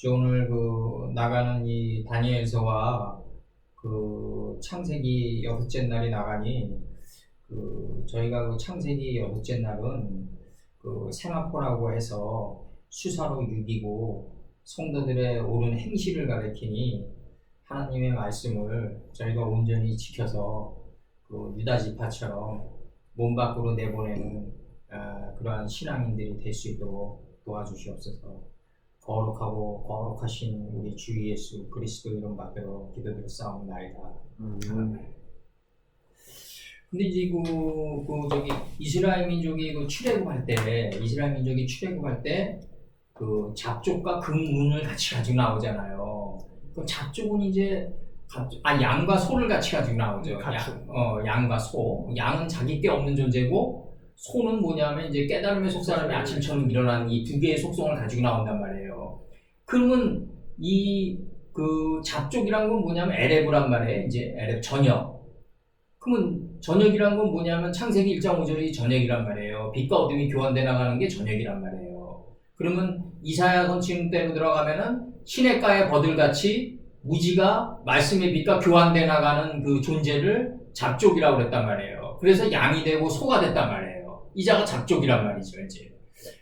오늘 나가는 이 다니엘서와 창세기 여섯째 날이 나가니 저희가 창세기 여섯째 날은 세마포라고 해서 수사로 유기고 성도들의 옳은 행실을 가리키니 하나님의 말씀을 저희가 온전히 지켜서 유다 지파처럼 몸 밖으로 내보내는 그러한 신앙인들이 될 수 있도록 도와주시옵소서. 거룩하고 거룩하신 우리 주 예수 그리스도 이름 받들어 기도드렸사옵나이다. 근데 이제 이스라엘 민족이 출애굽할 때 잡족과 금운을 같이 가지고 나오잖아요. 그 잡족은 이제 양과 소를 같이 가지고 나오죠. 양과 소. 양은 자기 께 없는 존재고 소는 뭐냐면 이제 깨달음의 속사람이 아침처럼 일어나는 이 두 개의 속성을 가지고 나온단 말이에요. 그러면 잡족이란 건 뭐냐면 에레브란 말이에요. 이제 에레브 저녁. 그러면 저녁이란 건 뭐냐면 창세기 1장 5절이 저녁이란 말이에요. 빛과 어둠이 교환돼 나가는 게 저녁이란 말이에요. 그러면 이사야 선지대로 들어가면은 시냇가의 버들같이 무지가 말씀의 빛과 교환돼 나가는 그 존재를 잡족이라고 그랬단 말이에요. 그래서 양이 되고 소가 됐단 말이에요. 이자가 잡족이란 말이죠, 이제.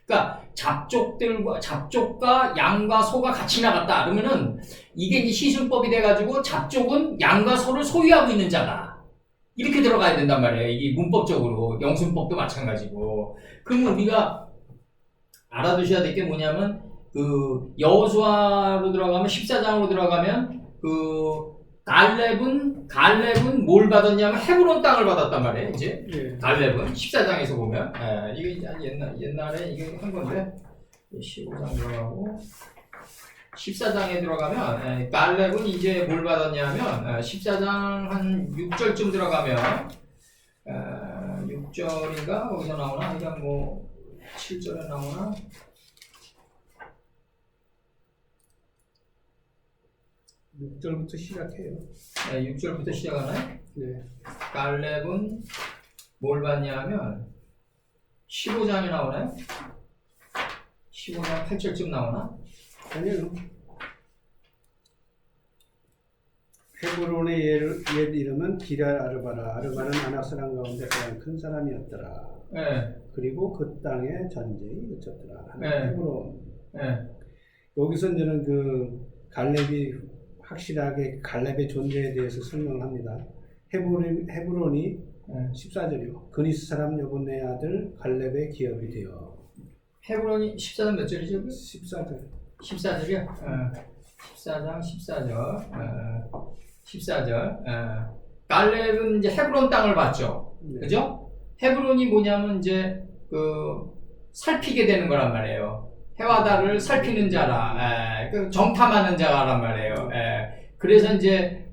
그러니까 잡족과 양과 소가 같이 나갔다. 그러면은 이게 이제 시승법이 돼가지고 잡족은 양과 소를 소유하고 있는 자다. 이렇게 들어가야 된단 말이에요. 이게 문법적으로 영순법도 마찬가지고. 그러면 우리가 알아두셔야 될 게 뭐냐면 여호수아로 들어가면 14장으로 들어가면 갈렙은 뭘 받았냐면 헤브론 땅을 받았단 말이에요. 이제 갈렙은 14장에서 보면 이게 옛날에 이게 한 건데 15장 들어가고 14장에 들어가면 갈렙은 이제 뭘 받았냐면 14장 한 6절쯤 들어가면 6절인가 거기서 나오나 그냥 뭐 7절에 나오나 6절부터 시작해요. 6절부터 시작하나요? 네. 갈렙은 뭘 받냐면 15장에 나오나요? 15장 8절쯤 나오나? 아니요. 헤브론의 옛 이름은 기럇 아르바라. 아르바는 아낙 사람 가운데 가장 큰 사람이었더라. 네. 그리고 그 땅에 전쟁이 그쳤더라. 네. 헤브론. 네. 여기서 이제는 갈렙이 확실하게 갈렙의 존재에 대해서 설명을 합니다. 헤브론이 14절이요. 그니스 사람 여분의 아들 갈렙의 기업이 되어. 헤브론이 14장 몇 절이죠? 14절. 14절이요? 14장 14절. 14절. 갈렙은 이제 헤브론 땅을 받죠. 네. 그죠? 헤브론이 뭐냐면 이제 살피게 되는 거란 말이에요. 해와 달을 살피는 자라, 정탐하는 자란 말이에요. 그래서 이제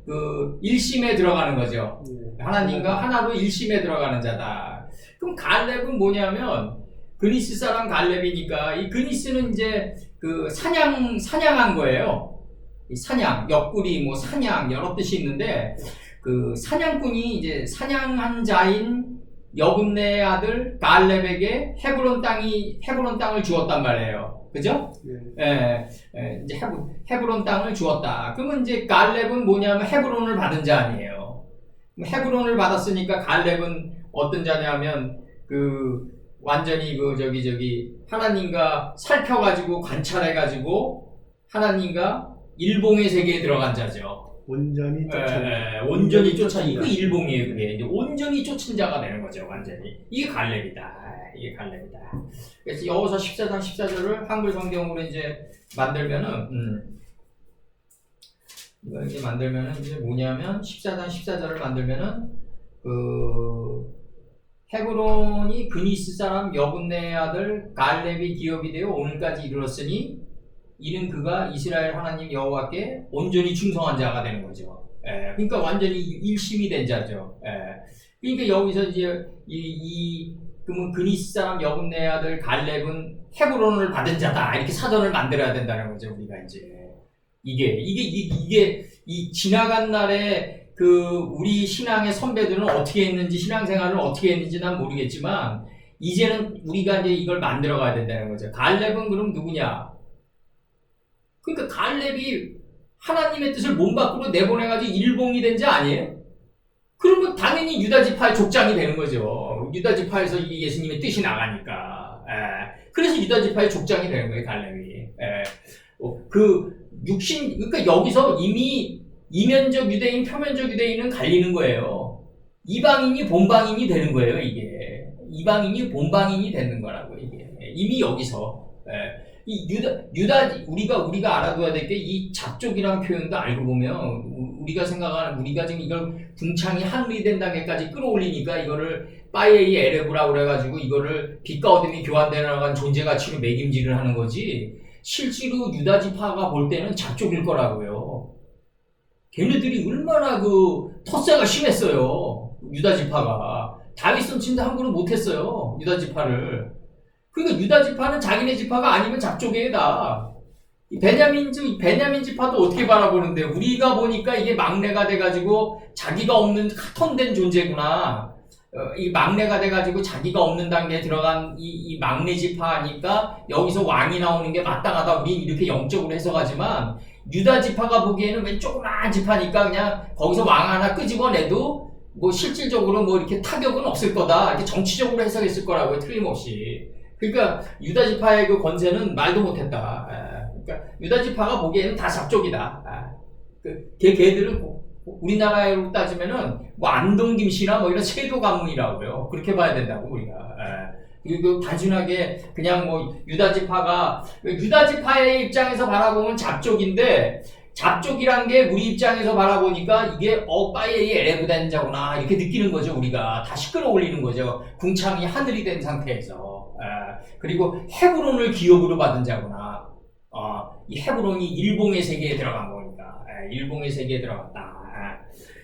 일심에 들어가는 거죠. 하나님과 하나로 일심에 들어가는 자다. 그럼 갈렙은 뭐냐면 그니스 사람 갈렙이니까 이 그니스는 이제 사냥한 거예요. 이 사냥, 옆구리, 뭐 사냥 여러 뜻이 있는데 사냥꾼이 이제 사냥한 자인 여분네의 아들 갈렙에게 헤브론 땅을 주었단 말이에요. 그죠? 이제 헤브론 땅을 주었다. 그러면 이제 갈렙은 뭐냐면 헤브론을 받은 자 아니에요. 헤브론을 받았으니까 갈렙은 어떤 자냐면 완전히 하나님과 살펴가지고 관찰해가지고 하나님과 일봉의 세계에 들어간 자죠. 온전히 쫓아. 이거 일봉이에요. 그게 이제 온전히 쫓은 자가 되는 거죠. 완전히. 이게 갈렙이다. 그래서 여호수아 14장 14절을 한글 성경으로 이제 만들면은 이걸 이제 만들면은 이제 뭐냐면 14장 14절을 만들면은 헤브론이 그니스 사람 여분네의 아들 갈렙이 기업이 되어 오늘까지 이르렀으니 이는 그가 이스라엘 하나님 여호와께 온전히 충성한 자가 되는 거죠. 그러니까 완전히 일심이 된 자죠. 그러니까 여기서 이제 그러면 그니스 사람 여분네의 아들 갈렙은 헤브론을 받은 자다. 이렇게 사전을 만들어야 된다는 거죠. 우리가 이제 이게 이 지나간 날에 우리 신앙의 선배들은 어떻게 했는지 신앙생활을 어떻게 했는지 난 모르겠지만 이제는 우리가 이제 이걸 만들어 가야 된다는 거죠. 갈렙은 그럼 누구냐? 그러니까 갈렙이 하나님의 뜻을 몸 밖으로 내보내가지고 일봉이 된 자 아니에요? 그러면 당연히 유다지파의 족장이 되는 거죠. 유다지파에서 이게 예수님의 뜻이 나가니까. 그래서 유다지파의 족장이 되는 거예요, 갈렙이. 그러니까 여기서 이미 이면적 유대인, 표면적 유대인은 갈리는 거예요. 이방인이 본방인이 되는 거예요, 이게. 이방인이 본방인이 되는 거라고, 이게. 이미 여기서. 이 우리가 알아둬야 될 게 이 잡족이라는 표현도 알고 보면 우리가 생각하는, 우리가 지금 이걸 궁창이 하늘이 된 단계까지 끌어올리니까 이거를 빠이에이 에레브라고 그래가지고 이거를 빛과 어둠이 교환되어 나간 존재 가치로 매김질을 하는 거지, 실제로 유다지파가 볼 때는 잡족일 거라고요. 걔네들이 얼마나 텃세가 심했어요. 유다지파가. 다윗 선친도 함부로 못했어요. 유다지파를. 그러니까 유다지파는 자기네 지파가 아니면 잡족이에요, 다. 베냐민 지파도 어떻게 바라보는데, 우리가 보니까 이게 막내가 돼가지고 자기가 없는 카턴된 존재구나. 이 막내가 돼가지고 자기가 없는 단계에 들어간 이 막내 지파니까 여기서 왕이 나오는 게 마땅하다. 우린 이렇게 영적으로 해석하지만, 유다 지파가 보기에는 왜 조그만 지파니까 그냥 거기서 왕 하나 끄집어내도 뭐 실질적으로 뭐 이렇게 타격은 없을 거다. 이렇게 정치적으로 해석했을 거라고요, 틀림없이. 그러니까 유다 지파의 그 권세는 말도 못했다. 그러니까 유다 지파가 보기에는 다 잡족이다. 걔들은 우리나라로 따지면은 뭐 안동김 씨나 뭐 이런 세도 가문이라고요. 그렇게 봐야 된다고, 우리가. 그리고 단순하게 그냥 뭐 유다 지파의 입장에서 바라보면 잡족인데, 잡족이란 게 우리 입장에서 바라보니까 이게 빠이에이 에레브된 자구나 이렇게 느끼는 거죠. 우리가 다시 끌어올리는 거죠. 궁창이 하늘이 된 상태에서. 그리고 헤브론을 기업으로 받은 자구나. 이 헤브론이 일봉의 세계에 들어간 거니까. 일봉의 세계에 들어갔다.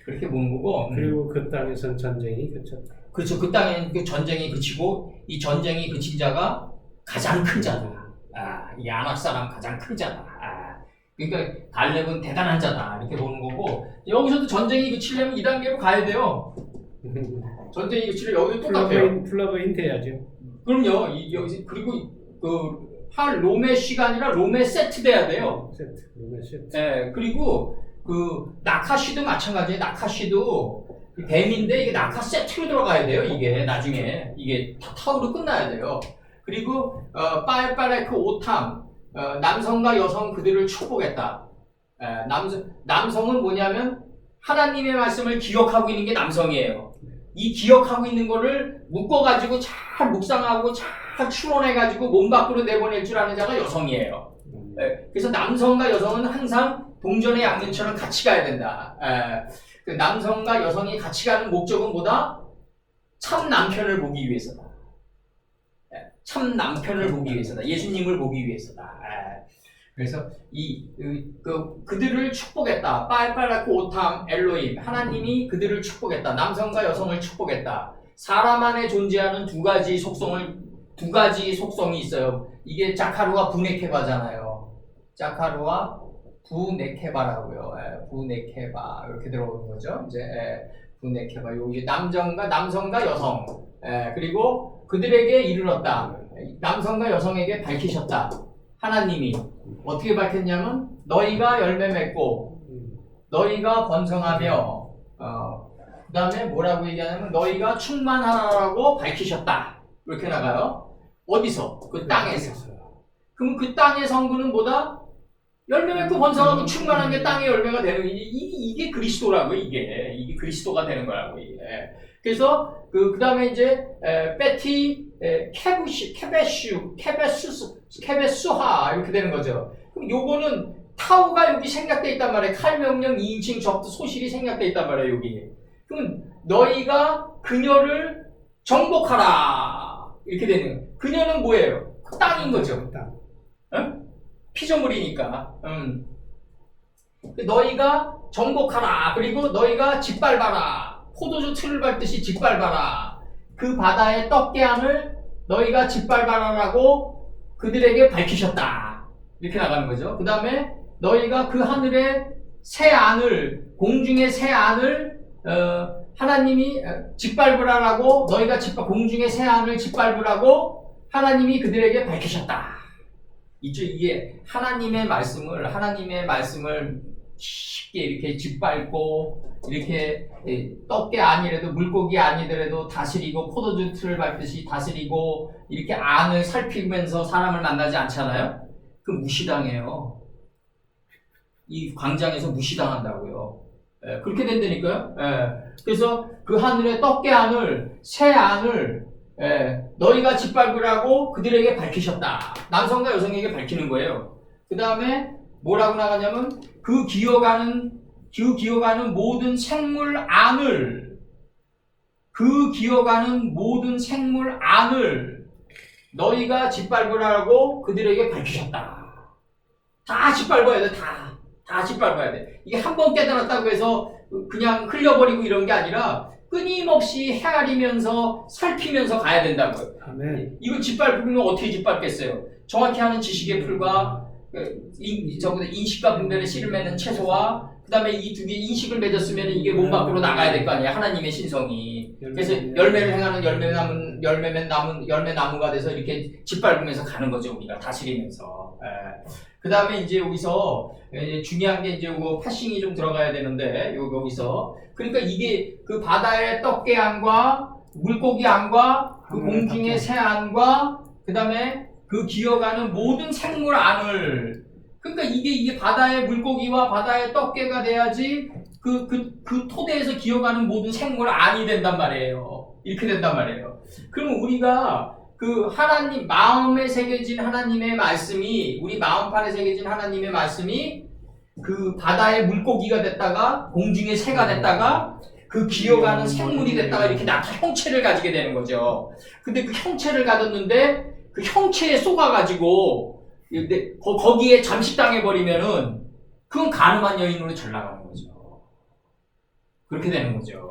그렇게 보는 거고. 그리고 그 땅에선 전쟁이 그쳤다. 그렇죠. 그 땅엔 그 전쟁이 그치고, 이 전쟁이 그친 자가 가장 큰 자다. 이 아낙 사람 가장 큰 자다. 그러니까 갈렙은 대단한 자다. 이렇게 보는 거고, 여기서도 전쟁이 그치려면 2단계로 가야 돼요. 전쟁이 그치려면 여기도 똑같아요. 플러그인 돼야죠. 그럼요. 여기서 그리고 롬의 시간이라 롬의 세트 돼야 돼요. 롬의 세트. 네, 그리고 나카시도 마찬가지예요. 나카시도 뱀인데 이게 나카 세트로 들어가야 돼요. 이게 나중에 이게 타우로 끝나야 돼요. 그리고 빠에빠레크 오탐, 남성과 여성 그들을 축복했다. 남성은 뭐냐면 하나님의 말씀을 기억하고 있는 게 남성이에요. 이 기억하고 있는 거를 묶어가지고 잘 묵상하고 잘 추론해가지고 몸 밖으로 내보낼 줄 아는 자가 여성이에요. 그래서 남성과 여성은 항상 동전의 양면처럼 같이 가야 된다. 그 남성과 여성이 같이 가는 목적은 뭐다? 참 남편을 보기 위해서다. 참 남편을 보기 위해서다. 예수님을 보기 위해서다. 그래서 그들을 축복했다. 빨빨라코 오탐 엘로임, 하나님이 그들을 축복했다. 남성과 여성을 축복했다. 사람 안에 존재하는 두 가지 속성이 있어요. 이게 자카루와 부네케바잖아요. 자카루와 부네케바라고요. 부네케바 이렇게 들어오는 거죠. 이제 부네케바, 여기 남성과 여성, 그리고 그들에게 이르렀다. 남성과 여성에게 밝히셨다. 하나님이 어떻게 밝혔냐면 너희가 열매 맺고 너희가 번성하며 그 다음에 뭐라고 얘기하냐면 너희가 충만하라고 밝히셨다. 이렇게 나가요. 어디서? 그 땅에서. 그럼 그 땅의 성분은 뭐다? 열매 맺고 번성하고 충만한 게 땅의 열매가 되는 이게 그리스도라고. 이게 그리스도가 되는 거라고. 이게. 그래서 그 다음에 이제 베티 케베수하 이렇게 되는 거죠. 그럼 요거는 타우가 여기 생략돼 있단 말이에요. 칼명령 2인칭 접두 소실이 생략돼 있단 말이에요. 여기. 그럼 너희가 그녀를 정복하라 이렇게 되는 거예요. 그녀는 뭐예요? 그 땅인 거죠. 땅. 피조물이니까. 너희가 정복하라. 그리고 너희가 짓밟아라. 포도주 틀을 밟듯이 짓밟아라. 그 바다의 떡깨안을 너희가 짓밟아라라고 그들에게 밝히셨다. 이렇게 나가는 거죠. 그 다음에 너희가 그 하늘의 새 안을, 공중의 새 안을 하나님이 짓밟으라라고, 너희가 공중의 새 안을 짓밟으라고 하나님이 그들에게 밝히셨다. 있죠. 이게 하나님의 말씀을 쉽게 이렇게 짓밟고 이렇게 떡게 아니라도 물고기 아니더라도 다스리고 포도주 틀을 밟듯이 다스리고 이렇게 안을 살피면서 사람을 만나지 않잖아요. 그 무시당해요. 이 광장에서 무시당한다고요. 그렇게 된다니까요. 그래서 그 하늘의 떡게 안을 새 안을 너희가 짓밟으라고 그들에게 밝히셨다. 남성과 여성에게 밝히는 거예요. 그 다음에 뭐라고 나가냐면 그 기어가는 모든 생물 안을 너희가 짓밟으라고 그들에게 밝히셨다. 다 짓밟아야 돼. 다 짓밟아야 돼. 이게 한 번 깨달았다고 해서 그냥 흘려버리고 이런 게 아니라 끊임없이 헤아리면서 살피면서 가야 된다고요. 아멘. 이거 짓밟으면 어떻게 짓밟겠어요? 정확히 하는 지식의 풀과 인식과 분별의 씨를 맺는 채소와 그 다음에 이 두 개 인식을 맺었으면 이게 몸 밖으로 나가야 될 거 아니에요. 하나님의 신성이. 그래서 열매를 행하는 열매 나무가 돼서 이렇게 짓밟으면서 가는 거죠. 우리가 다스리면서. 그 다음에 이제 여기서 중요한 게 이제 요거 파싱이 좀 들어가야 되는데 여기서 그러니까 이게 그 바다의 떡게 안과 물고기 안과 그 공중의 새 안과 그 다음에 그 기어가는 모든 생물 안을 그러니까 이게 바다의 물고기와 바다의 떡게가 돼야지 그 토대에서 기어가는 모든 생물 안이 된단 말이에요. 이렇게 된단 말이에요. 그러면 우리가 그 하나님 마음에 새겨진 하나님의 말씀이 우리 마음판에 새겨진 하나님의 말씀이 그 바다의 물고기가 됐다가 공중의 새가 됐다가 그 기어가는 생물이 됐다가 이렇게 형체를 가지게 되는 거죠. 근데 그 형체를 가졌는데 그 형체에 속아가지고 거기에 잠식당해버리면은 그건 가늠한 여인으로 전락하는 거죠. 그렇게 되는 거죠.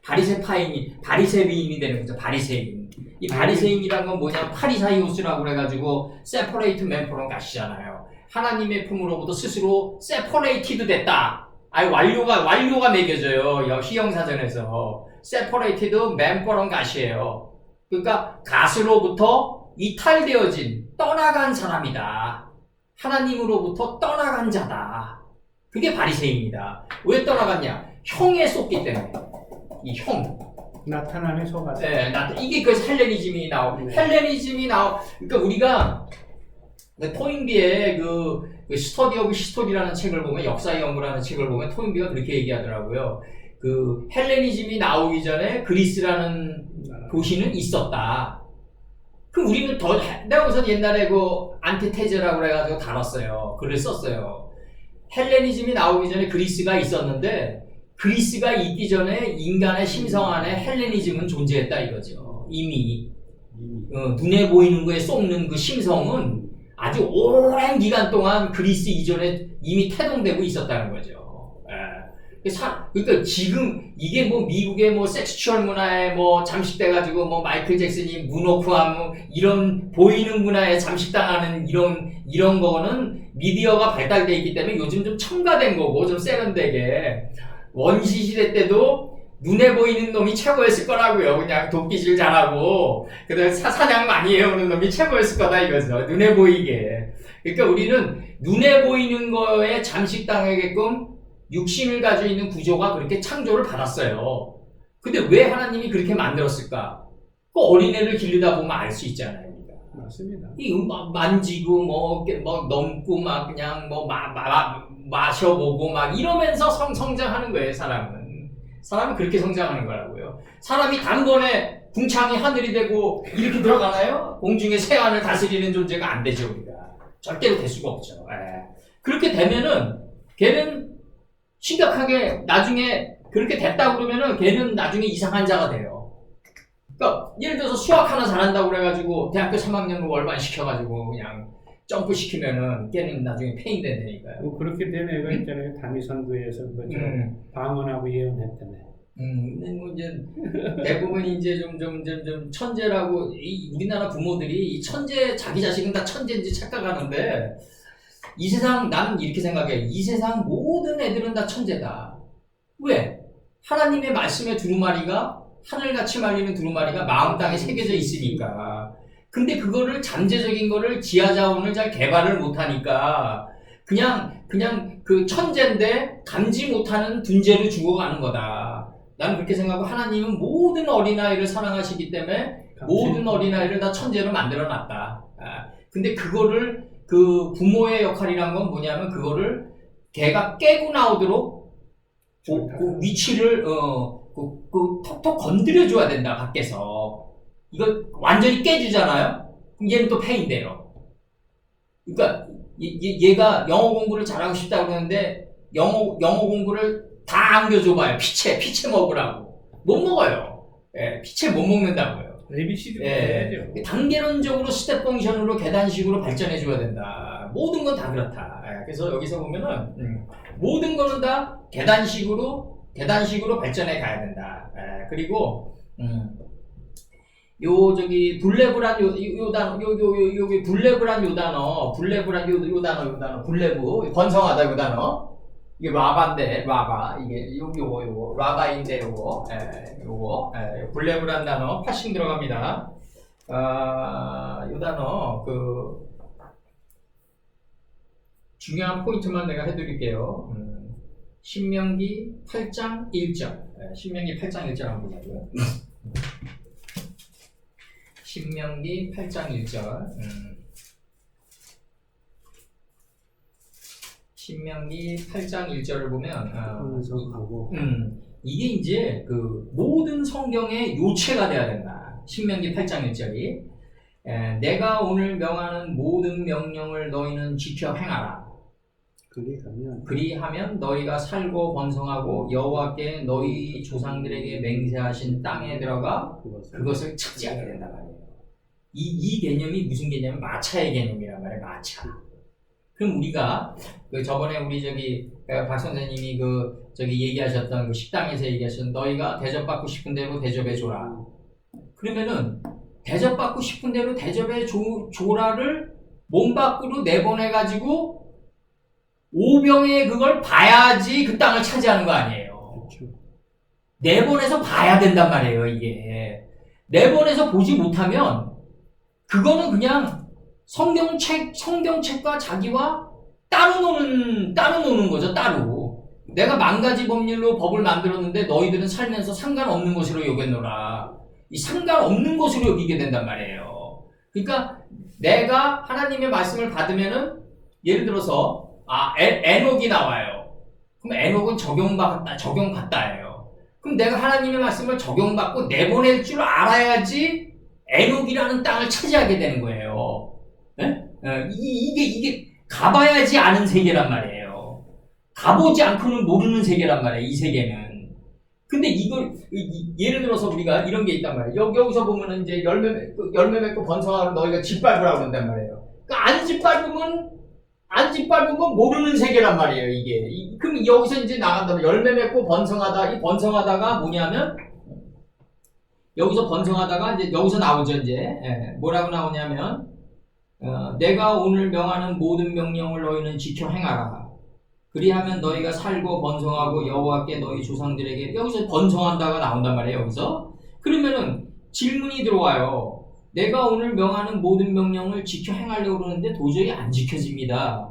바리새인이 되는 거죠. 바리새인. 이 바리새인이란 건 뭐냐? 파리사이오스라고 그래가지고 세퍼레이트 맨프롬 가시잖아요. 하나님의 품으로부터 스스로 세퍼레이티드 됐다. 완료가 매겨져요. 희영사전에서 세퍼레이티드 맨프롬 가시예요. 그러니까 갓으로부터 이탈되어진 떠나간 사람이다. 하나님으로부터 떠나간 자다. 그게 바리새인이다. 왜 떠나갔냐? 형에 쏟기 때문에. 이 형. 나타남에 속아서. 이게 그 헬레니즘이 그러니까 우리가 토인비의 그 스터디 오브 히스토리라는 책을 보면 역사의 연구라는 책을 보면 토인비가 그렇게 얘기하더라고요. 그 헬레니즘이 나오기 전에 그리스라는 도시는 있었다. 그럼 우리는 내가 우선 옛날에 그 안티테제라고 그래가지고 다뤘어요. 글을 썼어요. 헬레니즘이 나오기 전에 그리스가 있었는데 그리스가 있기 전에 인간의 심성 안에 헬레니즘은 존재했다 이거죠. 이미 눈에 보이는 거에 쏟는 그 심성은 아주 오랜 기간 동안 그리스 이전에 이미 태동되고 있었다는 거죠. 그러니까 지금 이게 뭐 미국의 뭐 섹슈얼 문화에 뭐 잠식돼가지고 뭐 마이클 잭슨이 문호크하고 이런 보이는 문화에 잠식당하는 이런 거는 미디어가 발달돼 있기 때문에 요즘 좀 첨가된 거고 좀 세련되게 원시 시대 때도 눈에 보이는 놈이 최고였을 거라고요. 그냥 도끼질 잘하고 그다음에 사냥 많이 해오는 놈이 최고였을 거다 이거죠. 눈에 보이게. 그러니까 우리는 눈에 보이는 거에 잠식당하게끔 육신을 가지고 있는 구조가 그렇게 창조를 받았어요. 근데 왜 하나님이 그렇게 만들었을까? 그 어린애를 기르다 보면 알 수 있잖아요. 맞습니다. 만지고 뭐 넘고 막 그냥 뭐 마셔보고 막 이러면서 성장하는 거예요. 사람은 그렇게 성장하는 거라고요. 사람이 단번에 궁창이 하늘이 되고 이렇게 들어가나요? 공중의 새하늘 다스리는 존재가 안 되죠. 우리가 절대로 될 수가 없죠. 그렇게 되면은 걔는 심각하게 나중에 그렇게 됐다 그러면은 걔는 나중에 이상한 자가 돼요. 그러니까 예를 들어서 수학 하나 잘한다고 그래가지고 대학교 3학년으로 월반 시켜가지고 그냥 점프 시키면은 걔는 나중에 폐인 된다니까요. 뭐 그렇게 된 애가 있잖아요. 다미선교에서 그것처럼 방언하고 예언했다네. 근데 뭐 이제 대부분 이제 좀 천재라고 우리나라 부모들이 이 자기 자식은 다 천재인지 착각하는데 이 세상 나는 이렇게 생각해. 이 세상 모든 애들은 다 천재다. 왜? 하나님의 말씀의 두루마리가 하늘같이 말리는 두루마리가 마음 땅에 새겨져 있으니까. 근데 그거를 잠재적인 거를 지하 자원을 잘 개발을 못하니까 그냥 그 천재인데 감지 못하는 둔재로 죽어가는 거다. 나는 그렇게 생각하고 하나님은 모든 어린아이를 사랑하시기 때문에 모든 어린아이를 다 천재로 만들어놨다. 근데 그거를 그 부모의 역할이란 건 뭐냐면 그거를 걔가 깨고 나오도록 그 위치를 톡톡 건드려줘야 된다. 밖에서 이거 완전히 깨주잖아요. 그럼 얘는 또 패인데요. 그러니까 얘가 영어 공부를 잘하고 싶다고 그러는데 영어 공부를 다 안겨줘봐요. 피채 먹으라고 못 먹어요. 예, 피채 못 먹는다고요. ABC도 예, 해야죠. 단계론적으로 스텝 펑션으로 계단식으로 발전해줘야 된다. 모든 건 다 그렇다. 예, 그래서 여기서 보면은 모든 거는 다 계단식으로 발전해 가야 된다. 예, 그리고 요 저기 블레브란 요 단어 여기 블레브란 요 단어 블레브 번성하다 요 단어 이게 라바인데 라바 이게 요거 라바인데 요거 블레브란 단어 파싱 들어갑니다. 요 단어 그 중요한 포인트만 내가 해드릴게요. 신명기 8장 1절 신명기 8장 1절 한번 보자고요. 신명기 8장 1절 신명기 8장 1절을 보면 이게 이제 그 모든 성경의 요체가 돼야 된다. 신명기 8장 1절이 내가 오늘 명하는 모든 명령을 너희는 지켜 행하라. 그리하면 너희가 살고 번성하고 여호와께 너희 조상들에게 맹세하신 땅에 들어가 그것을 차지하게 된다 말이에요. 이 개념이 무슨 개념이냐면 마차의 개념이란 말이에요. 마차. 그럼 우리가 그 저번에 우리 저기 박 선생님이 그 저기 얘기하셨던 그 식당에서 얘기하셨던 너희가 대접받고 싶은 대로 대접해 줘라. 그러면은 대접받고 싶은 대로 대접해 줘라를 몸 밖으로 내보내 가지고 오병에 그걸 봐야지 그 땅을 차지하는 거 아니에요. 그렇죠. 내보내서 봐야 된단 말이에요. 이게 내보내서 보지 못하면 그거는 그냥 성경책과 자기와 따로 노는 거죠. 따로 내가 만 가지 법률로 법을 만들었는데 너희들은 살면서 상관없는 것으로 여겼노라. 이 상관없는 것으로 여기게 된단 말이에요. 그러니까 내가 하나님의 말씀을 받으면은 예를 들어서 에녹이 나와요. 그럼 에녹은 적용받다예요. 그럼 내가 하나님의 말씀을 적용받고 내보낼 줄 알아야지 에녹이라는 땅을 차지하게 되는 거예요. 네? 이게 가봐야지 아는 세계란 말이에요. 가보지 않고는 모르는 세계란 말이에요. 이 세계는. 근데 이걸 예를 들어서 우리가 이런 게 있단 말이에요. 여기서 보면은 이제 열매 맺고 번성하고 너희가 짓밟으라고 그런단 말이에요. 그러니까 안 짓밟으면 모르는 세계란 말이에요, 이게. 그럼 여기서 이제 나간다면 열매 맺고 번성하다, 이 번성하다가 뭐냐면, 여기서 번성하다가 이제 여기서 나오죠, 이제. 뭐라고 나오냐면, 내가 오늘 명하는 모든 명령을 너희는 지켜 행하라. 그리하면 너희가 살고 번성하고 여호와께 너희 조상들에게, 여기서 번성한다가 나온단 말이에요, 여기서. 그러면은 질문이 들어와요. 내가 오늘 명하는 모든 명령을 지켜 행하려고 그러는데 도저히 안 지켜집니다.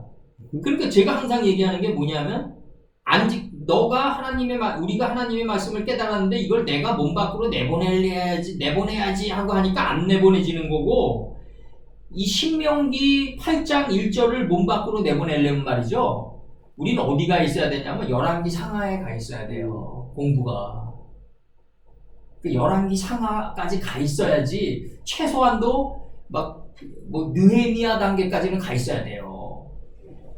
그러니까 제가 항상 얘기하는 게 뭐냐면 우리가 하나님의 말씀을 깨달았는데 이걸 내가 몸 밖으로 내보내야지 하고 하니까 안 내보내지는 거고 이 신명기 8장 1절을 몸 밖으로 내보내려면 말이죠. 우리는 어디가 있어야 되냐면 열왕기 상하에 가 있어야 돼요. 공부가. 그 열왕기 상하까지 가 있어야지 최소한도 느헤미야 단계까지는 가 있어야 돼요.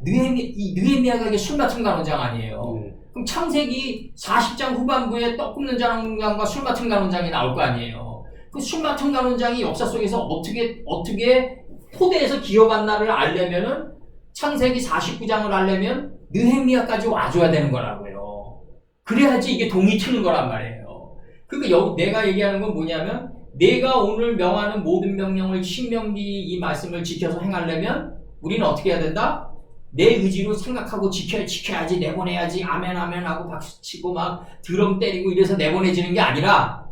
느헤미야가 이게 술 맡은 간원장 아니에요. 그럼 창세기 40장 후반부에 떡 굽는 장관과 술 맡은 간원장이 나올 거 아니에요. 그 술 맡은 간원장이 역사 속에서 어떻게 토대에서 기어갔나를 알려면은 창세기 49장을 알려면 느헤미야까지 와줘야 되는 거라고요. 그래야지 이게 동이 트는 거란 말이에요. 그러니까 내가 얘기하는 건 뭐냐면 내가 오늘 명하는 모든 명령을 신명기 이 말씀을 지켜서 행하려면 우리는 어떻게 해야 된다? 내 의지로 생각하고 지켜야지 내보내야지 아멘 하고 박수치고 막 드럼 때리고 이래서 내보내지는 게 아니라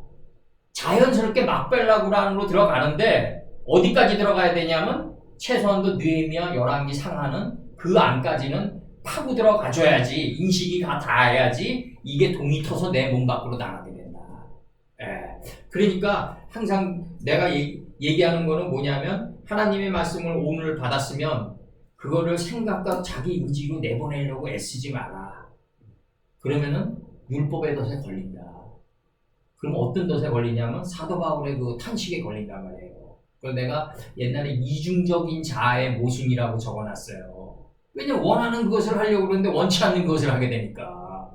자연스럽게 막벨라구란으로 들어가는데 어디까지 들어가야 되냐면 최소한도 느헤미야 열왕기 상하는 그 안까지는 파고 들어가줘야지 인식이 다 닿아야지 이게 동이 터서 내 몸 밖으로 나가게 된다. 그러니까 항상 내가 얘기하는 거는 뭐냐면 하나님의 말씀을 오늘 받았으면 그거를 생각과 자기 의지로 내보내려고 애쓰지 마라. 그러면은 율법의 덫에 걸린다. 그럼 어떤 덫에 걸리냐면 사도 바울의 그 탄식에 걸린단 말이에요. 그래서 내가 옛날에 이중적인 자아의 모순이라고 적어놨어요. 왜냐면 원하는 것을 하려고 그러는데 원치 않는 것을 하게 되니까.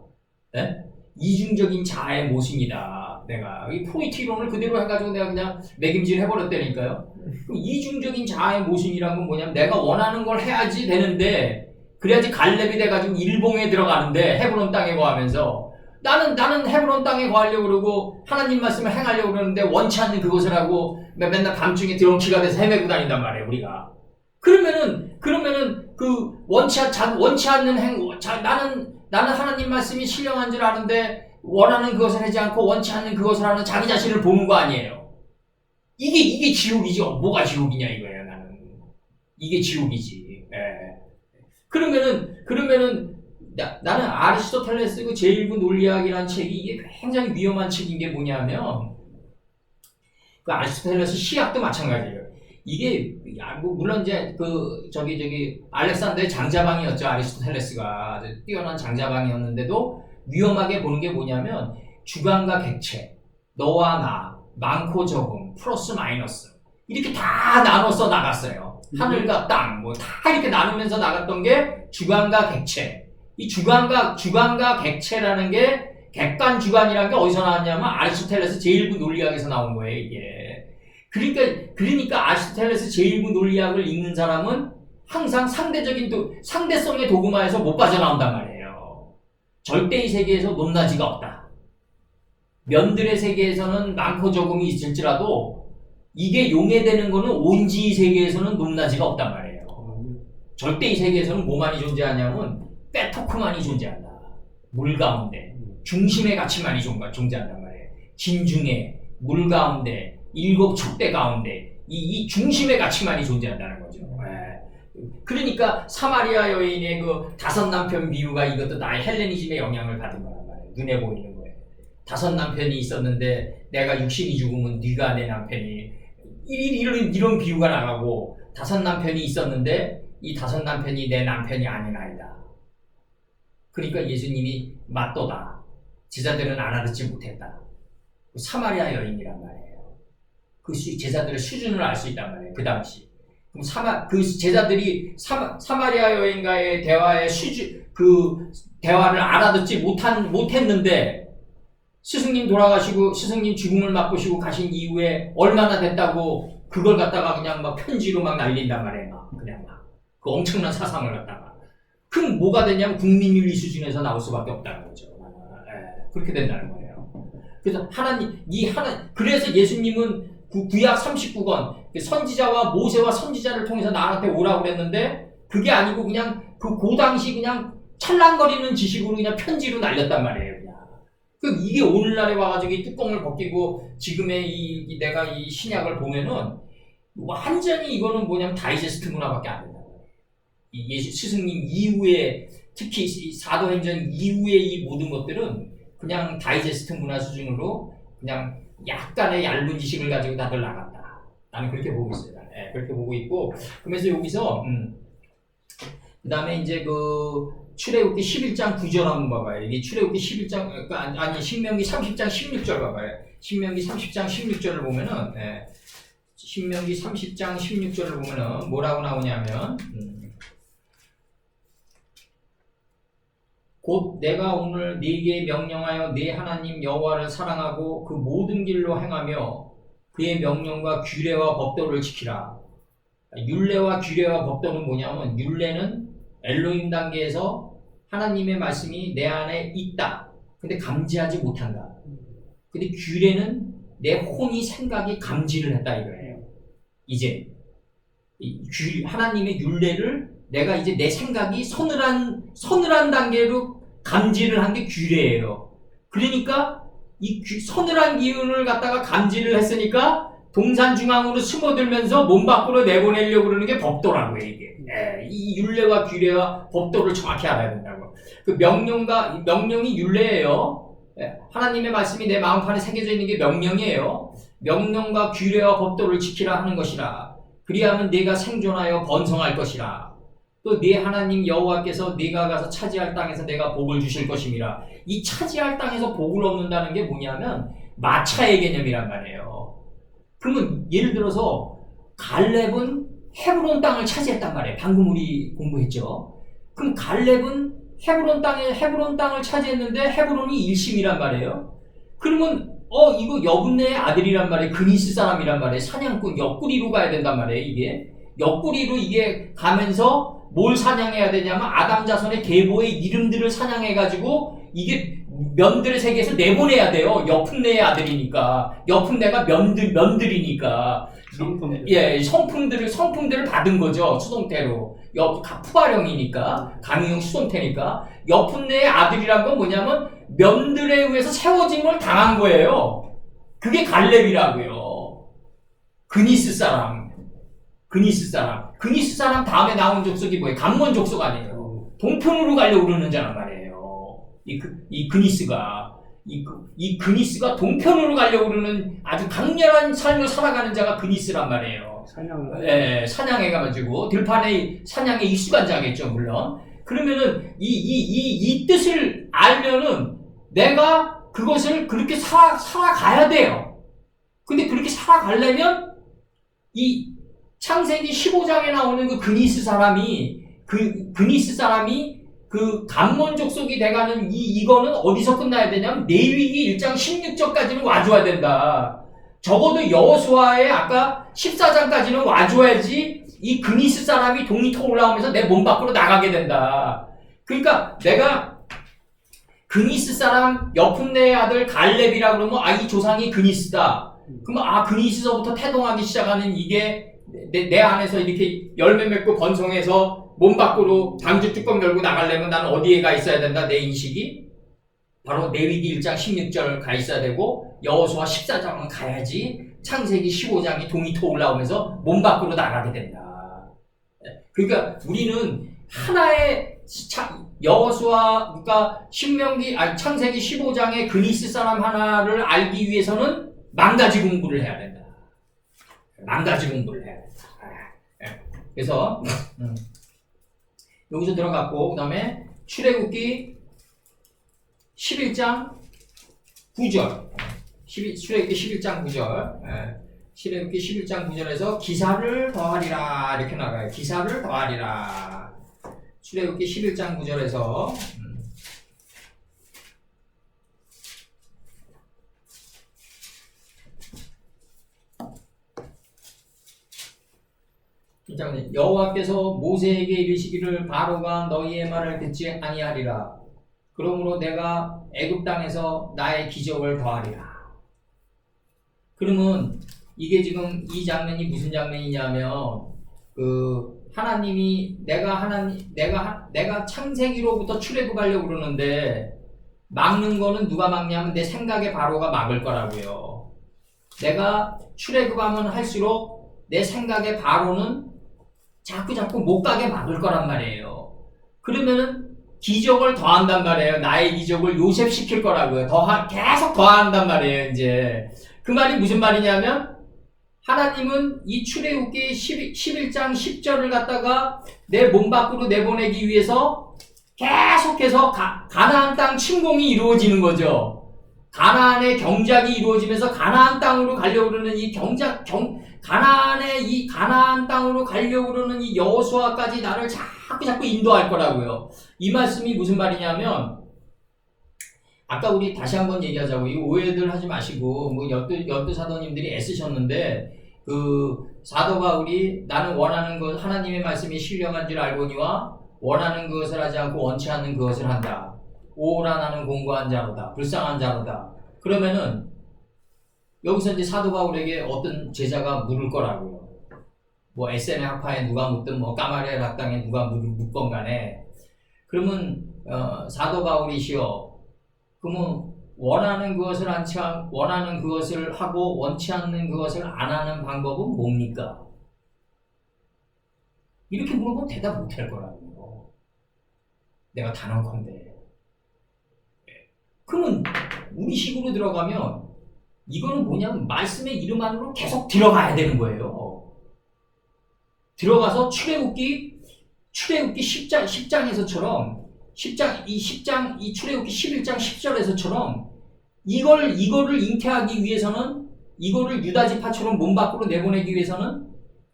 네? 이중적인 자아의 모순이다. 내가 이 포이트 이론을 그대로 해가지고 내가 그냥 매김질 해버렸다니까요. 그럼 이중적인 자아의 모순이란 건 뭐냐면 내가 원하는 걸 해야지 되는데 그래야지 갈렙이 돼가지고 일봉에 들어가는데 헤브론 땅에 거하면서 나는 헤브론 땅에 거하려고 그러고 하나님 말씀을 행하려고 그러는데 원치 않는 그것을 하고 맨날 밤중에 드렁키가 돼서 헤매고 다닌단 말이에요 우리가. 그러면은 그 원치 않는 나는 하나님 말씀이 신령한 줄 아는데 원하는 그것을 하지 않고 원치 않는 그것을 하는 자기 자신을 보는 거 아니에요. 이게 지옥이죠. 뭐가 지옥이냐 이거예요. 나는 이게 지옥이지. 그러면은 나는 아리스토텔레스 그 제1부 논리학이라는 책이 이게 굉장히 위험한 책인 게 뭐냐면 그 아리스토텔레스 시학도 마찬가지예요. 이게 물론 이제 그 저기 알렉산더의 장자방이었죠. 아리스토텔레스가 아주 뛰어난 장자방이었는데도 위험하게 보는 게 뭐냐면 주관과 객체, 너와 나, 많고 적음, 플러스 마이너스 이렇게 다 나눠서 나갔어요. 하늘과 땅 뭐 다 이렇게 나누면서 나갔던 게 주관과 객체. 이 주관과 객체라는 게 객관 주관이라는 게 어디서 나왔냐면 아리스토텔레스 제1부 논리학에서 나온 거예요 이게. 그러니까 아리스토텔레스 제1부 논리학을 읽는 사람은 항상 상대성의 도그마에서 못 빠져나온단 말이에요. 절대의 세계에서 높낮이가 없다. 면들의 세계에서는 많고 적음이 있을지라도 이게 용해되는 거는 온지의 세계에서는 높낮이가 없단 말이에요. 절대의 세계에서는 뭐만이 존재하냐면 빼토크만이 존재한다. 물 가운데 중심의 가치만이 존재한단 말이에요. 진중에 물 가운데 일곱 척대 가운데 이 중심의 가치만이 존재한다는 거죠. 그러니까 사마리아 여인의 그 다섯 남편 비유가 이것도 나의 헬레니즘의 영향을 받은 거란 말이에요. 눈에 보이는 거예요. 다섯 남편이 있었는데 내가 육신이 죽으면 네가 내 남편이 이런 비유가 나가고 다섯 남편이 있었는데 이 다섯 남편이 내 남편이 아니나이다. 그러니까 예수님이 맞도다. 제자들은 알아듣지 못했다. 사마리아 여인이란 말이에요. 그 제자들의 수준을 알 수 있단 말이에요. 그 당시. 그럼 그 제자들이 사마리아 여인과의 대화의 그 대화를 알아듣지 못했는데 스승님 돌아가시고 스승님 죽음을 맛보시고 가신 이후에 얼마나 됐다고 그걸 갖다가 그냥 막 편지로 막 날린단 말이에요. 그냥 막 그 엄청난 사상을 갖다가. 그럼 뭐가 되냐면 국민윤리 수준에서 나올 수밖에 없다는 거죠. 그렇게 된다는 거예요. 그래서 그래서 예수님은 구약 39권 선지자와 모세와 선지자를 통해서 나한테 오라고 그랬는데 그게 아니고 그냥 그 당시 그냥 찰랑거리는 지식으로 그냥 편지로 날렸단 말이에요. 그냥. 이게 오늘날에 와가지고 이 뚜껑을 벗기고 지금의 내가 이 신약을 보면은 완전히 이거는 뭐냐면 다이제스트 문화밖에 안 된다. 이 예수 스승님 이후에 특히 사도행전 이후에 이 모든 것들은 그냥 다이제스트 문화 수준으로 그냥 약간의 얇은 지식을 가지고 다들 나간다. 나는 그렇게 보고 있어요. 그렇게 보고 있고 그러면서 여기서 그 다음에 이제 그 출애굽기 11장 9절 한번 봐봐요. 이게 출애굽기 11장 아니 신명기 30장 16절 봐봐요. 신명기 30장 16절을 보면은 신명기 30장 16절을 보면은 뭐라고 나오냐면 곧 내가 오늘 네게 명령하여 네 하나님 여호와를 사랑하고 그 모든 길로 행하며 그의 명령과 규례와 법도를 지키라. 율례와 규례와 법도는 뭐냐면 율례는 엘로힘 단계에서 하나님의 말씀이 내 안에 있다. 근데 감지하지 못한다. 근데 규례는 내 혼이 생각이 감지를 했다 이거예요. 이제 하나님의 율례를 내가 이제 내 생각이 서늘한 단계로 감지를 한 게 규례예요. 그러니까 이 서늘한 기운을 갖다가 감지를 했으니까 동산 중앙으로 숨어들면서 몸 밖으로 내보내려고 그러는 게 법도라고요, 이게. 이 율례와 규례와 법도를 정확히 알아야 된다고. 그 명령이 율례예요. 하나님의 말씀이 내 마음판에 새겨져 있는 게 명령이에요. 명령과 규례와 법도를 지키라 하는 것이라. 그리하면 네가 생존하여 번성할 것이라. 또 네 하나님 여호와께서 네가 가서 차지할 땅에서 내가 복을 주실 것임이라. 이 차지할 땅에서 복을 얻는다는 게 뭐냐면 마차의 개념이란 말이에요. 그러면 예를 들어서 갈렙은 헤브론 땅을 차지했단 말이에요. 방금 우리 공부했죠. 그럼 갈렙은 헤브론 땅을 차지했는데 헤브론이 1심이란 말이에요. 그러면 이거 여분네의 아들이란 말이에요. 그니스 사람이란 말이에요. 사냥꾼 옆구리로 가야 된단 말이에요. 이게 옆구리로 이게 가면서 뭘 사냥해야 되냐면 아담 자손의 계보의 이름들을 사냥해가지고 이게 면들의 세계에서 내보내야 돼요. 여푼네의 아들이니까. 여푼네가 면들이니까. 성품들을 받은 거죠. 수동태로. 푸바령이니까. 강유형 수동태니까. 여푼네의 아들이란 건 뭐냐면 면들에 의해서 세워짐을 당한 거예요. 그게 갈렙이라고요. 그니스 사람 다음에 나온 족속이 뭐예요? 감몬 족속 아니에요. 동편으로 가려고 그러는 자란 말이에요. 이 그니스가 동편으로 가려고 그러는 아주 강렬한 삶을 살아가는 자가 그니스란 말이에요. 사냥해가지고 들판에 사냥에 익숙한 자겠죠, 물론. 그러면은 이 뜻을 알면은 내가 그것을 그렇게 살아가야 돼요. 근데 그렇게 살아가려면 이 창세기 15장에 나오는 그 그니스 사람이 그 감몬 족속이 돼가는 이거는 어디서 끝나야 되냐면 레위기 1장 16절까지는 와줘야 된다. 적어도 여호수아의 아까 14장까지는 와줘야지 이 그니스 사람이 동이 터 올라오면서 내 몸 밖으로 나가게 된다. 그러니까 내가 그니스 사람 여푼네의 아들 갈렙이라 그러면 이 조상이 그니스다. 그러면 그니스서부터 태동하기 시작하는 이게 내 안에서 이렇게 열매 맺고 번성해서 몸 밖으로 방주 뚜껑 열고 나가려면 나는 어디에 가 있어야 된다? 내 인식이 바로 레위기 1장 16절 가 있어야 되고 여호수아 14장은 가야지 창세기 15장이 동이 터 올라오면서 몸 밖으로 나가게 된다. 그러니까 우리는 하나의 그러니까 창세기 15장의 그니스 사람 하나를 알기 위해서는 만가지 공부를 해야 된다. 만가지 공부를 해야 된다. 그래서 여기서 들어갔고 그 다음에 출애굽기 11장 9절 출애굽기 11장 9절 출애굽기 11장 9절에서 기사를 더하리라 이렇게 나가요. 기사를 더하리라. 출애굽기 11장 9절에서 여호와께서 모세에게 이르시기를 바로가 너희의 말을 듣지 아니하리라. 그러므로 내가 애굽 땅에서 나의 기적을 더하리라. 그러면 이게 지금 이 장면이 무슨 장면이냐면 하나님이 내가 창세기로부터 출애굽하려고 그러는데 막는 거는 누가 막냐면 내 생각의 바로가 막을 거라고요. 내가 출애굽하면 할수록 내 생각의 바로는 자꾸 못 가게 막을 거란 말이에요. 그러면은 기적을 더한단 말이에요. 나의 기적을 요셉시킬 거라고요. 계속 더한단 말이에요. 이제 그 말이 무슨 말이냐면 하나님은 이 출애굽기 11장 10절을 갖다가 내 몸 밖으로 내보내기 위해서 계속해서 가나안 땅 침공이 이루어지는 거죠. 가나안의 경작이 이루어지면서 가나안 땅으로 가려고 그러는 이 가나안 땅으로 가려고 그러는 이 여호수아까지 나를 자꾸 인도할 거라고요. 이 말씀이 무슨 말이냐면 아까 우리 다시 한번 얘기하자고. 이 오해들 하지 마시고 열두 사도님들이 애쓰셨는데 사도 바울이 나는 원하는 것 하나님의 말씀이 신령한 줄 알거니와 원하는 것을 하지 않고 원치 않는 그것을 한다. 오라 나는 공고한 자로다. 불쌍한 자로다. 그러면은 여기서 이제 사도 바울에게 어떤 제자가 물을 거라고요. 뭐 에세네 학파에 누가 묻든 뭐 까마리엘 학당에 누가 묻건 간에 그러면 사도 바울이시여 그러면 원하는 그것을 원하는 그것을 하고 원치 않는 그것을 안 하는 방법은 뭡니까? 이렇게 물어보면 대답 못할 거라고요. 내가 단언컨대. 그러면 우리 식으로 들어가면 이거는 뭐냐면 말씀의 이름 안으로 계속 들어가야 되는 거예요. 들어가서 출애굽기 10장에서처럼 이 출애굽기 11장 10절에서처럼 이거를 잉태하기 위해서는 이거를 유다 지파처럼 몸 밖으로 내보내기 위해서는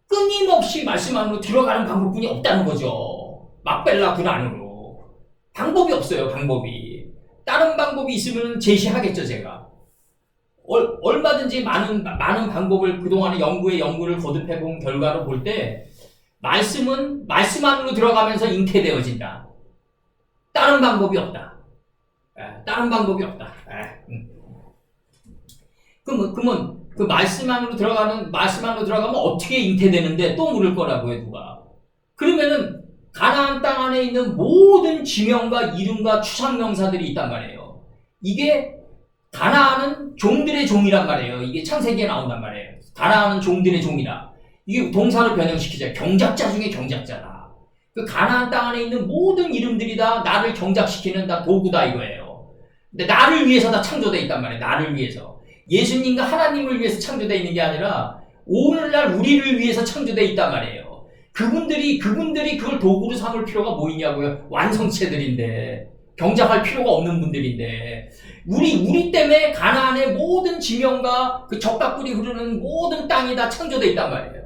끊임없이 말씀 안으로 들어가는 방법뿐이 없다는 거죠. 막벨라 군 안으로. 방법이 없어요, 방법이. 다른 방법이 있으면 제시하겠죠, 제가. 얼마든지 많은 방법을 그동안의 연구를 거듭해본 결과로 볼 때, 말씀은 말씀 안으로 들어가면서 잉태되어진다. 다른 방법이 없다. 다른 방법이 없다. 그러면 그 말씀 안으로 들어가면 어떻게 잉태되는데 또 물을 거라고요, 누가. 그러면은 가나안 땅 안에 있는 모든 지명과 이름과 추상명사들이 있단 말이에요. 이게 가나안은 종들의 종이란 말이에요. 이게 창세기에 나온단 말이에요. 가나안은 종들의 종이다. 이게 동사를 변형시키자. 경작자 중에 경작자다. 그 가나안 땅 안에 있는 모든 이름들이 다 나를 경작시키는 다 도구다 이거예요. 근데 나를 위해서 다 창조되어 있단 말이에요. 나를 위해서. 예수님과 하나님을 위해서 창조되어 있는 게 아니라 오늘날 우리를 위해서 창조되어 있단 말이에요. 그분들이 그걸 도구로 삼을 필요가 뭐 있냐고요. 완성체들인데 경작할 필요가 없는 분들인데 우리 때문에 가나안의 모든 지명과 그 적각불이 흐르는 모든 땅이 다 창조되어 있단 말이에요.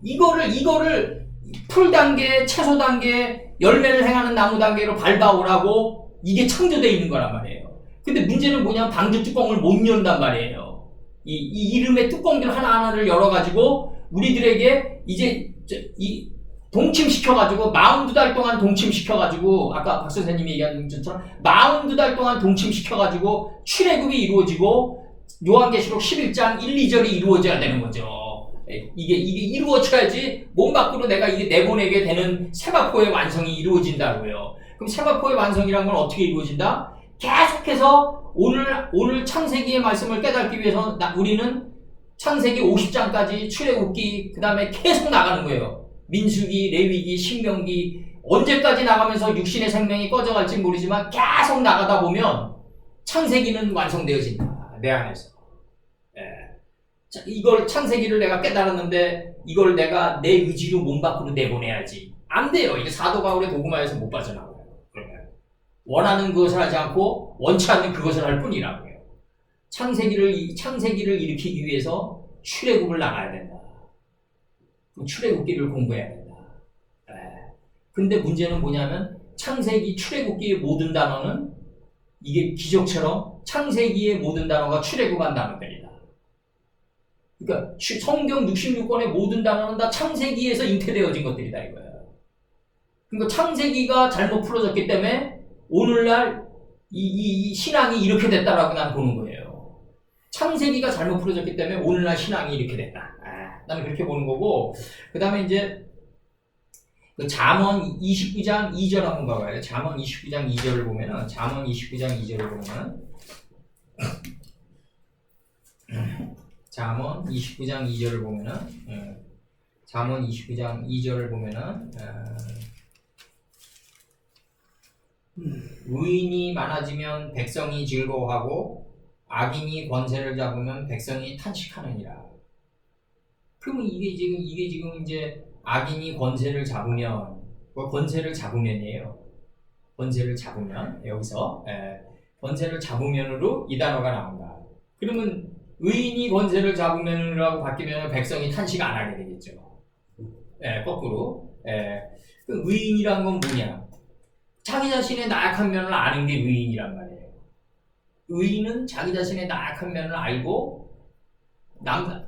이거를 풀 단계, 채소 단계, 열매를 행하는 나무 단계로 밟아오라고 이게 창조되어 있는 거란 말이에요. 근데 문제는 뭐냐면 방주 뚜껑을 못 연단 말이에요. 이 이름의 뚜껑들 하나하나를 열어가지고 우리들에게 이제 동침시켜가지고 42달 동안 동침시켜가지고 아까 박 선생님이 얘기한 것처럼 42달 동안 동침시켜가지고 출애굽이 이루어지고 요한계시록 11장 1, 2절이 이루어져야 되는 거죠. 이게 이루어져야지 몸 밖으로 내가 이게 내보내게 되는 세마포의 완성이 이루어진다고요. 그럼 세마포의 완성이란 건 어떻게 이루어진다? 계속해서 오늘 창세기의 말씀을 깨닫기 위해서 우리는 창세기 50장까지 출애굽기 그 다음에 계속 나가는 거예요. 민수기, 레위기, 신명기 언제까지 나가면서 육신의 생명이 꺼져갈지 모르지만 계속 나가다 보면 창세기는 완성되어진다. 내 안에서. 이걸 창세기를 내가 깨달았는데 이걸 내가 내 의지로 몸 밖으로 내보내야지. 안 돼요. 이게 사도 바울의 도구마에서 못 빠져나와요. 그러면 원하는 그것을 하지 않고 원치 않는 그것을 할 뿐이라고요. 창세기를 일으키기 위해서 출애굽을 나가야 된다. 출애굽기를 공부해야 된다. 근데 문제는 뭐냐면 창세기 출애굽기의 모든 단어는 이게 기적처럼 창세기의 모든 단어가 출애굽한 단어들이다. 그러니까 성경 66권의 모든 단어는 다 창세기에서 잉태되어진 것들이다 이거예요. 그러니까 창세기가 잘못 풀어졌기 때문에 오늘날 이 신앙이 이렇게 됐다라고 난 보는 거예요. 창세기가 잘못 풀어졌기 때문에 오늘날 신앙이 이렇게 됐다. 나는 그렇게 보는 거고, 그 다음에 이제 그 잠언 29장 2절 한번 봐봐요. 잠언 29장 2절을 보면은 잠언 29장 2절을 보면은 잠언 29장 2절을 보면은 잠언 29장 2절을 보면은 의인이 많아지면 백성이 즐거워하고 악인이 권세를 잡으면 백성이 탄식하느니라. 그러면 이게 지금 이제 악인이 권세를 잡으면 권세를 잡으면이에요. 권세를 잡으면 여기서 권세를 잡으면으로 이 단어가 나온다. 그러면 의인이 권세를 잡으면이라고 바뀌면 백성이 탄식 안 하게 되겠죠. 거꾸로. 그 의인이란 건 뭐냐? 자기 자신의 나약한 면을 아는 게 의인이란 말이에요. 의인은 자기 자신의 나약한 면을 알고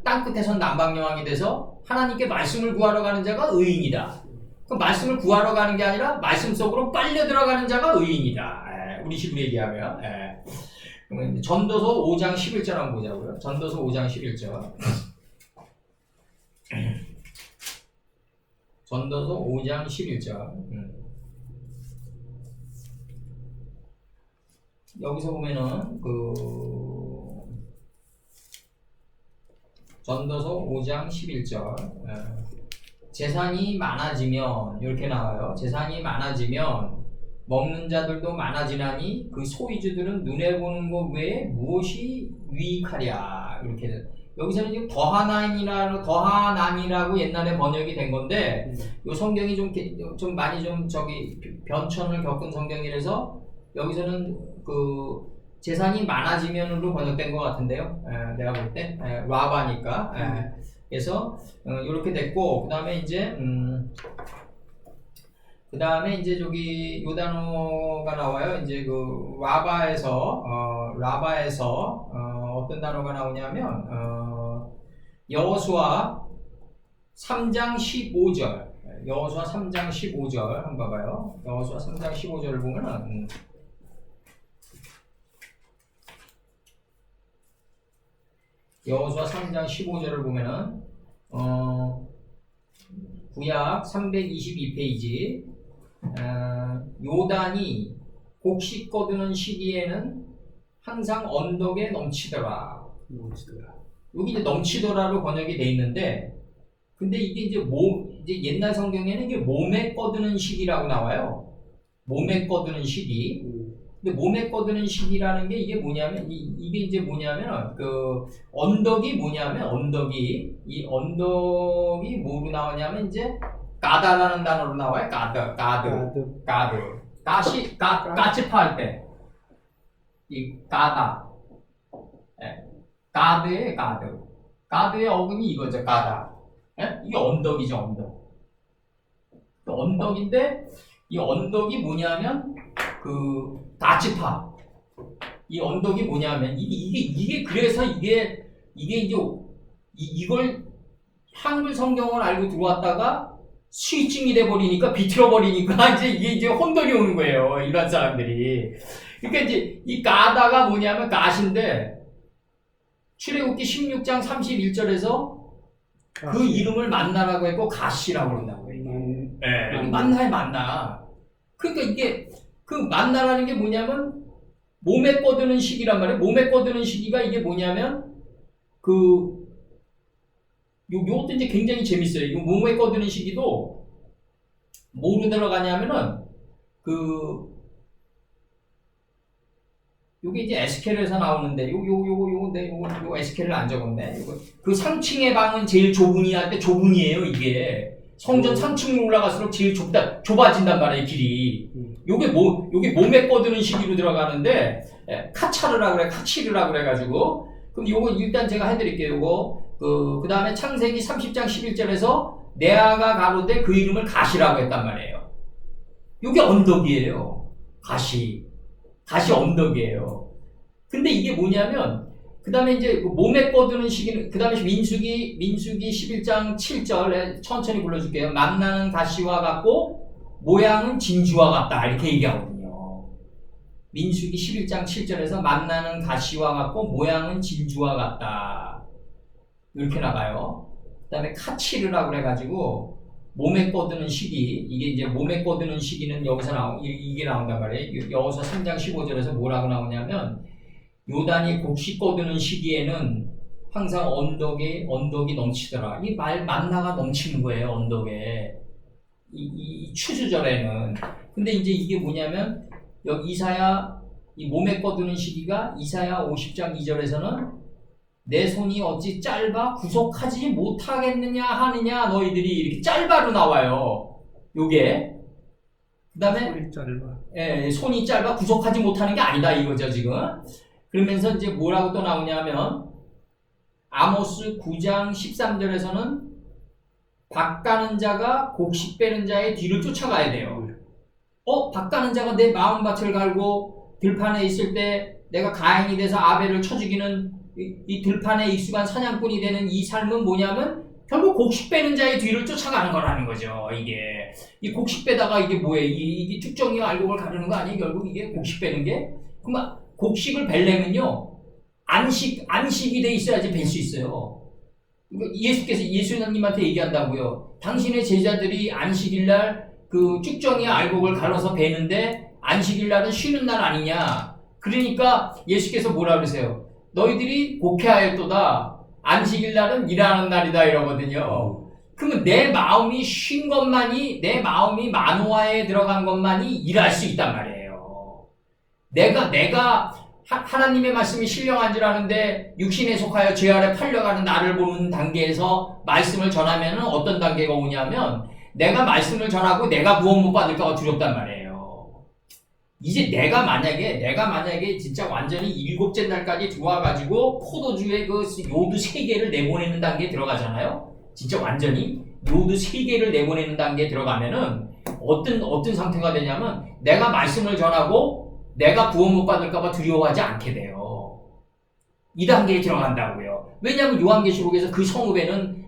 땅끝에선 남방여왕이 돼서 하나님께 말씀을 구하러 가는 자가 의인이다. 그 말씀을 구하러 가는 게 아니라 말씀 속으로 빨려 들어가는 자가 의인이다. 우리 식으로 얘기하면. 그러면 전도서 5장 11절 한번 보자고요. 전도서 5장 11절. 전도서 5장 11절. 여기서 보면은 그 전도서 5장 11절 재산이 많아지면 이렇게 나와요. 재산이 많아지면 먹는 자들도 많아지나니 그 소유주들은 눈에 보는 것 외에 무엇이 유익하랴. 이렇게 여기서는 지금 더하나니라고 옛날에 번역이 된 건데 이 성경이 좀 많이 좀 변천을 겪은 성경이라서 여기서는 그 재산이 많아지면으로 번역된 것 같은데요. 내가 볼 때 라바니까. 그래서 이렇게 됐고 그다음에 이제 저기 요 단어가 나와요. 이제 그 라바에서 어떤 단어가 나오냐면 여호수아 3장 15절. 여호수아 3장 15절 한번 봐봐요. 여호수아 3장 15절을 보면은 여호수아 3장 15절을 보면은 구약 322페이지 요단이 곡식 거두는 시기에는 항상 언덕에 넘치더라. 여기 이제 넘치더라로 번역이 돼 있는데, 근데 이게 이제 옛날 성경에는 이게 몸에 꺼드는 시기라고 나와요. 몸에 꺼드는 시기. 근데 몸에 꺼드는 시기라는 게 이게 뭐냐면 이게 이제 뭐냐면 그 언덕이 이 언덕이 뭐로 나오냐면 이제 가다라는 단어로 나와요. 가드. 까치파 할 때 이 가다. 가드의 가드. 가드의 어근이 이거죠. 가다. 이게 언덕이죠. 언덕. 언덕인데 이 언덕이 뭐냐면 그 까치파. 이 언덕이 뭐냐면 이게 그래서 이게 이제 이걸 한글 성경을 알고 들어왔다가 스위칭이 돼 버리니까 비틀어 버리니까 이제 혼돈이 오는 거예요. 이런 사람들이. 그러니까 이제 이 가다가 뭐냐면 가시인데 출애굽기 16장 31절에서 그 이름을 만나라고 했고 가시라고 그런다고 해요. 만나에 만나. 그러니까 이게 그 만나라는 게 뭐냐면 몸에 꺼드는 시기란 말이에요. 몸에 꺼드는 시기가 이게 뭐냐면 요것도 이제 굉장히 재밌어요. 이 몸에 꺼드는 시기도 뭐로 들어가냐면은 요게 이제 에스겔에서 나오는데 요 에스겔을 안 적었네. 그 상층의 방은 제일 좁으니 할 때 좁으니에요. 이게 성전 상층으로 올라갈수록 제일 좁아진단 말이에요. 길이. 요게 몸에 꺼드는 시기로 들어가는데 카치르라고 그래가지고 그럼 요거 일단 제가 해드릴게요. 요거 그 다음에 창세기 30장 11절에서 레아가 가로되 그 이름을 가시라고 했단 말이에요. 요게 언덕이에요. 가시 언덕이에요. 근데 이게 뭐냐면 그 다음에 이제 몸에 꺼드는 시기는 그 다음에 민수기 11장 7절에 천천히 불러줄게요. 만나는 가시와 같고 모양은 진주와 같다 이렇게 얘기하거든요. 민수기 11장 7절에서 만나는 가시와 같고 모양은 진주와 같다 이렇게 나가요. 그 다음에 카치르라고 그래가지고 몸에 꺼드는 시기, 이게 이제 몸에 꺼드는 시기는 여기서 이게 나온단 말이에요. 여호수아 3장 15절에서 뭐라고 나오냐면 요단이 곡식 꺼드는 시기에는 항상 언덕이 넘치더라. 이 만나가 넘치는 거예요. 언덕에 이 추수절에는. 근데 이제 이게 뭐냐면 여기 이사야 이 몸에 꺼드는 시기가 이사야 50장 2절에서는 내 손이 어찌 짧아 구속하지 못하겠느냐 하느냐 너희들이 이렇게 짧아로 나와요. 요게 그 다음에 손이 짧아 구속하지 못하는 게 아니다 이거죠 지금. 그러면서 이제 뭐라고 또 나오냐면 아모스 9장 13절에서는 밭 가는 자가 곡식 빼는 자의 뒤를 쫓아가야 돼요. 밭 가는 자가 내 마음밭을 갈고 들판에 있을 때 내가 가인이 돼서 아벨을 쳐 죽이는 이 들판에 익숙한 사냥꾼이 되는 이 삶은 뭐냐면 결국 곡식 빼는 자의 뒤를 쫓아가는 거라는 거죠. 이게 이 곡식 빼다가 이게 뭐예요? 이게 특정이와 알곡을 가르는 거 아니에요? 결국 이게 곡식 빼는 게. 그럼 곡식을 벨려면요 안식이 돼 있어야지 벨 수 있어요. 예수께서 예수님한테 얘기한다고요. 당신의 제자들이 안식일날 그 쭉정이와 알곡을 갈아서 베는데 안식일날은 쉬는 날 아니냐? 그러니까 예수께서 뭐라 그러세요? 너희들이 곡해하였도다. 안식일 날은 일하는 날이다 이러거든요. 그러면 내 마음이 쉰 것만이, 내 마음이 만호화에 들어간 것만이 일할 수 있단 말이에요. 내가 하나님의 말씀이 신령한 줄 아는데 육신에 속하여 죄 아래 팔려가는 나를 보는 단계에서 말씀을 전하면 어떤 단계가 오냐면 내가 말씀을 전하고 내가 구원 못 받을까 봐 두렵단 말이에요. 이제 내가 만약에 진짜 완전히 일곱째 날까지 들어와가지고 포도주의 그 요드 3개를 내보내는 단계에 들어가잖아요. 진짜 완전히 요드 3개를 내보내는 단계에 들어가면은 어떤 상태가 되냐면 내가 말씀을 전하고 내가 구원 못 받을까봐 두려워하지 않게 돼요. 이 단계에 들어간다고요. 왜냐하면 요한계시록에서 그 성읍에는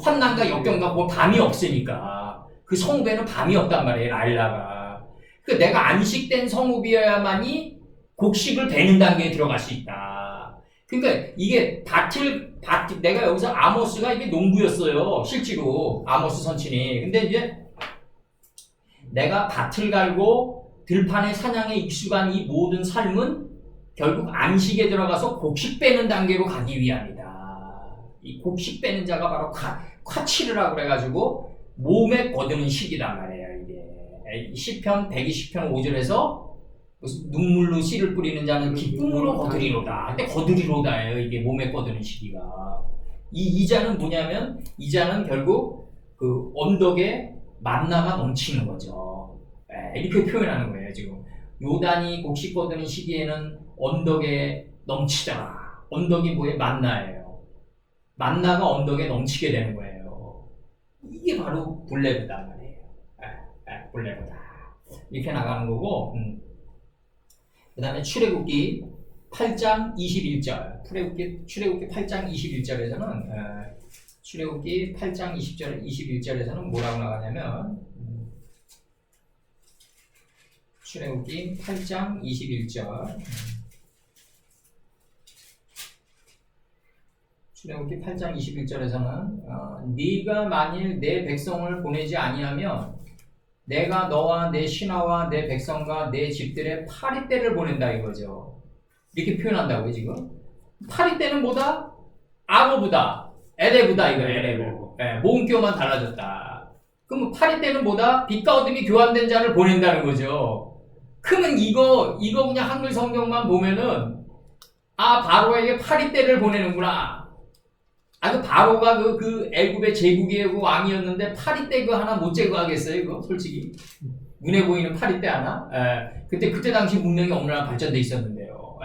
환난과 역경과 뭐 밤이 없으니까 그 성읍에는 밤이 없단 말이에요. 라일라가. 그러니까 내가 안식된 성읍이어야만이 곡식을 베는 단계에 들어갈 수 있다. 그러니까 이게 내가 여기서 아모스가 이게 농부였어요. 실제로 아모스 선친이. 근데 이제 내가 밭을 갈고 들판의 사냥에 익숙한 이 모든 삶은 결국 안식에 들어가서 곡식 빼는 단계로 가기 위함이다. 이 곡식 빼는 자가 바로 콰치르라고 그래가지고 몸에 거두는 식이란 말이에요. 이게 시편 120편 5절에서 무슨 눈물로 씨를 뿌리는 자는 기쁨으로 거두리로다. 근데 거두리로다예요. 이게 몸에 거두는 시기가. 이 자는 뭐냐면 이 자는 결국 그 언덕에 만나가 넘치는 거죠. 이렇게 표현하는 거예요. 지금 요단이 곡식 거두는 시기에는 언덕에 넘치더라. 언덕이 뭐예요? 만나예요. 만나가 언덕에 넘치게 되는 거예요. 이게 바로 블레브다 말이에요. 블레브다. 이렇게 나가는 거고. 그 다음에 출애굽기 8장 21절. 출애굽기 8장 21절에서는 출애굽기 8장 21절에서는 뭐라고 나가냐면 출애굽기 8장 21절. 출애굽기 8장 21절에서는 네가 만일 내 백성을 보내지 아니하면 내가 너와 내 신하와 내 백성과 내 집들의 파리떼를 보낸다 이거죠. 이렇게 표현한다고요 지금. 파리떼는 뭐다? 아고부다. 에레부다 이거 에레부. 모음교만 달라졌다. 그럼 파리떼는 뭐다? 빛과 어둠이 교환된 자를 보낸다는 거죠. 그러면 이거 그냥 한글 성경만 보면은 바로에게 파리떼를 보내는구나. 그 바로가 그 애굽의 제국의 그 왕이었는데 파리떼 그 하나 못 제거하겠어요 이거 솔직히. 눈에 보이는 파리떼 하나. 그때 당시 문명이 얼마나 발전돼 있었는데요.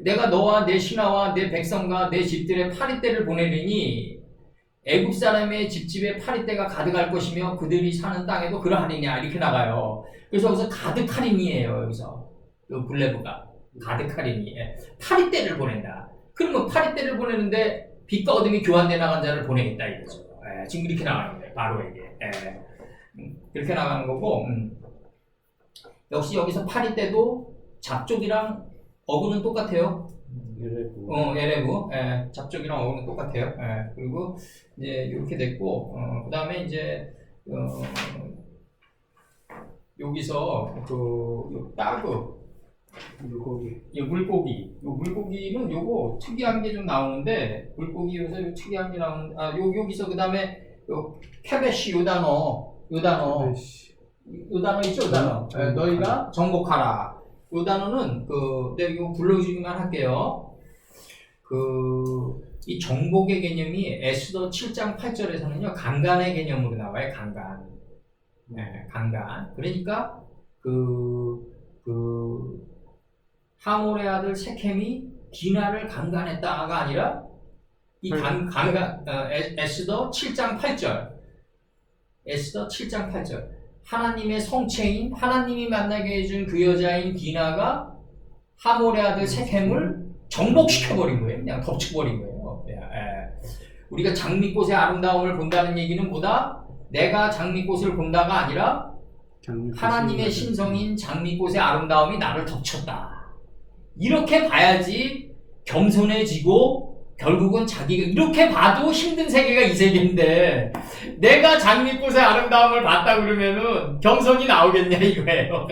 내가 너와 내 신하와 내 백성과 내 집들의 파리떼를 보내리니 애굽 사람의 집집에 파리떼가 가득할 것이며 그들이 사는 땅에도 그러하리냐 이렇게 나가요. 그래서 여기서 가득하리니예요. 여기서 블레브가 가득하리니 파리떼를 보낸다. 그러면 파리떼를 보내는데 빛과 어둠이 교환돼 나간 자를 보내겠다 이거죠. 지금 이렇게 나가는 거예요. 바로에게. 이렇게 나가는 거고. 역시 여기서 파리떼도 잡족이랑 어구는 똑같아요. 에레부. 잡족이랑 어구는 똑같아요. 그리고 이제 이렇게 됐고, 그 다음에 이제 여기서 따그 물고기는 요거 특이한 게 좀 나오는데 물고기 요새 특이한 게 나오는데 여기서 그 다음에 캐베시 요 단어 있죠? 요 단어. 너희가 정복하라. 요 단어는 내가 이거 불러주기만 할게요. 이 정복의 개념이 에스더 7장 8절에서는요 강간의 개념으로 나와요. 강간. 강간. 그러니까 하몰의 아들 세켐이 디나를 강간했다가 아니라 이 에스더 7장 8절. 에스더 7장 8절. 하나님의 성체인 하나님이 만나게 해준 그 여자인 디나가 하몰의 아들 세켐을 정복시켜버린 거예요. 그냥 덮쳐버린 거예요. 우리가 장미꽃의 아름다움을 본다는 얘기는 뭐다? 내가 장미꽃을 본다가 아니라 하나님의 신성인 장미꽃의 아름다움이 나를 덮쳤다. 이렇게 봐야지 겸손해지고 결국은 자기가 이렇게 봐도 힘든 세계가 이 세계인데 내가 장미꽃의 아름다움을 봤다 그러면은 겸손이 나오겠냐 이거예요.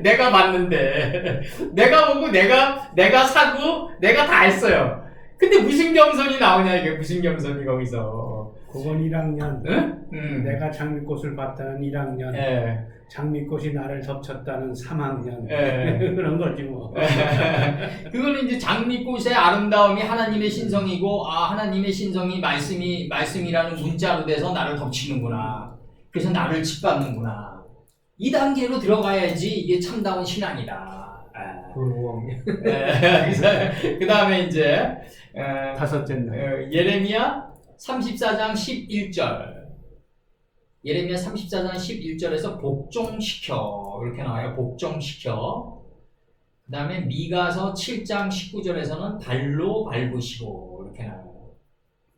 내가 봤는데 내가 보고 내가 사고 내가 다 했어요. 근데 무슨 겸손이 나오냐 이게 무슨 겸손이 거기서. 그건 1학년. 응? 내가 장미꽃을 봤다는 1학년. 예. 장미꽃이 나를 덮쳤다는 3학년. 예. 그런 거지 뭐. 그거는 이제 장미꽃의 아름다움이 하나님의 신성이고, 아, 하나님의 신성이 말씀이라는 문자로 돼서 나를 덮치는구나. 그래서 나를 짓밟는구나. 이 단계로 들어가야지 이게 참다운 신앙이다. 그 다음에 이제, 다섯째 날. 예레미야 34장 11절. 예레미야 34장 11절에서 복종시켜. 이렇게 나와요. 복종시켜. 그 다음에 미가서 7장 19절에서는 발로 밟으시고. 이렇게 나와요.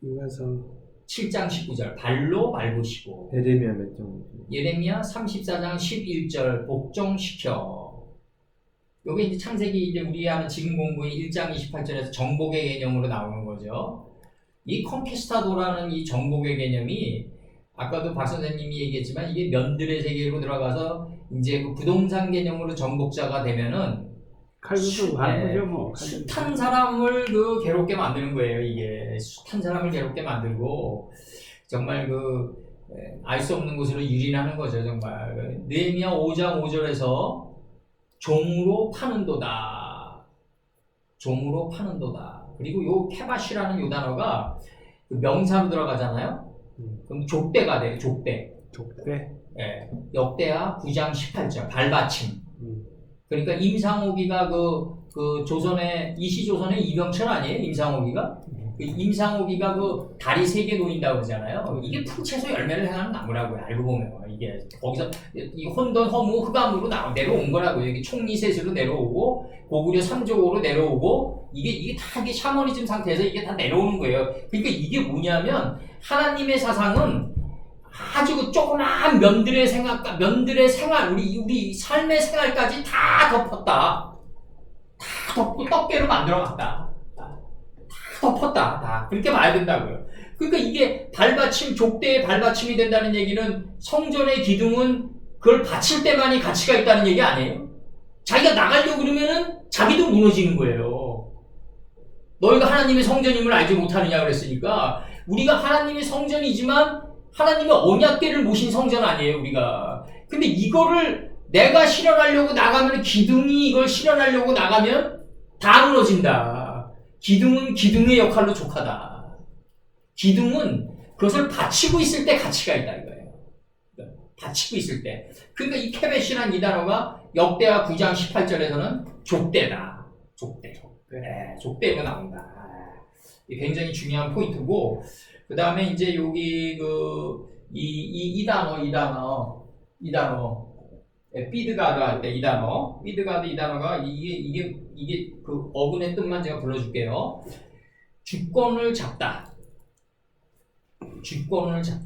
미가서 7장 19절. 발로 밟으시고. 예레미야 몇 장? 예레미야 34장 11절. 복종시켜. 요게 이제 창세기 이제 우리 하는 지금 공부의 1장 28절에서 정복의 개념으로 나오는 거죠. 이 컨키스타도라는 이 정복의 개념이 아까도 박 선생님이 얘기했지만 이게 면들의 세계로 들어가서 이제 그 부동산 개념으로 정복자가 되면은 칼국수 하는 거죠 뭐. 숱한 사람을 그 괴롭게 만드는 거예요. 이게 숱한 사람을 괴롭게 만들고 정말 그 알 수 없는 곳으로 유린하는 거죠. 정말 느헤미야 5장 5절에서 종으로 파는도다. 종으로 파는도다. 그리고 요 케바시라는 요 단어가 그 명사로 들어가잖아요. 그럼 족대가 돼요. 족대. 족대. 예. 역대하 9장 18절. 발받침. 그러니까 임상옥이가 그 조선의 이시조선의 이병철 아니에요? 임상옥이가? 그 임상옥이가 그 다리 3개 놓인다고 그러잖아요. 이게 풀채소 열매를 행하는 나무라고요. 알고 보면 이게 거기서 이 혼돈 허무 흑암으로 내려온 거라고요. 이게 총리셋으로 내려오고 고구려 3조로 내려오고 이게 다 이게 샤머니즘 상태에서 이게 다 내려오는 거예요. 그러니까 이게 뭐냐면 하나님의 사상은 아주 그 조그마한 면들의 생활, 우리 삶의 생활까지 다 덮었다. 다 덮고 떡게로 만들어갔다. 다 덮었다. 다. 그렇게 봐야 된다고요. 그러니까 이게 발받침, 족대의 발받침이 된다는 얘기는 성전의 기둥은 그걸 바칠 때만이 가치가 있다는 얘기 아니에요? 자기가 나가려고 그러면은 자기도 무너지는 거예요. 너희가 하나님의 성전임을 알지 못하느냐 그랬으니까 우리가 하나님의 성전이지만 하나님의 언약궤를 모신 성전 아니에요, 우리가. 근데 이거를 내가 실현하려고 나가면 기둥이 이걸 실현하려고 나가면 다 무너진다. 기둥은 기둥의 역할로 족하다. 기둥은 그것을 받치고 있을 때 가치가 있다 이거예요. 받치고 있을 때. 그러니까 이 케벳이라는 이 단어가 역대하 9장 18절에서는 족대다. 족대. 네, 족대로 나온다. 이게 굉장히 중요한 포인트고, 그 다음에 이제 여기 이 단어, 비드가드 할 때 이 비드가드 이 단어가 이게 그 어근의 뜻만 제가 불러줄게요. 주권을 잡다.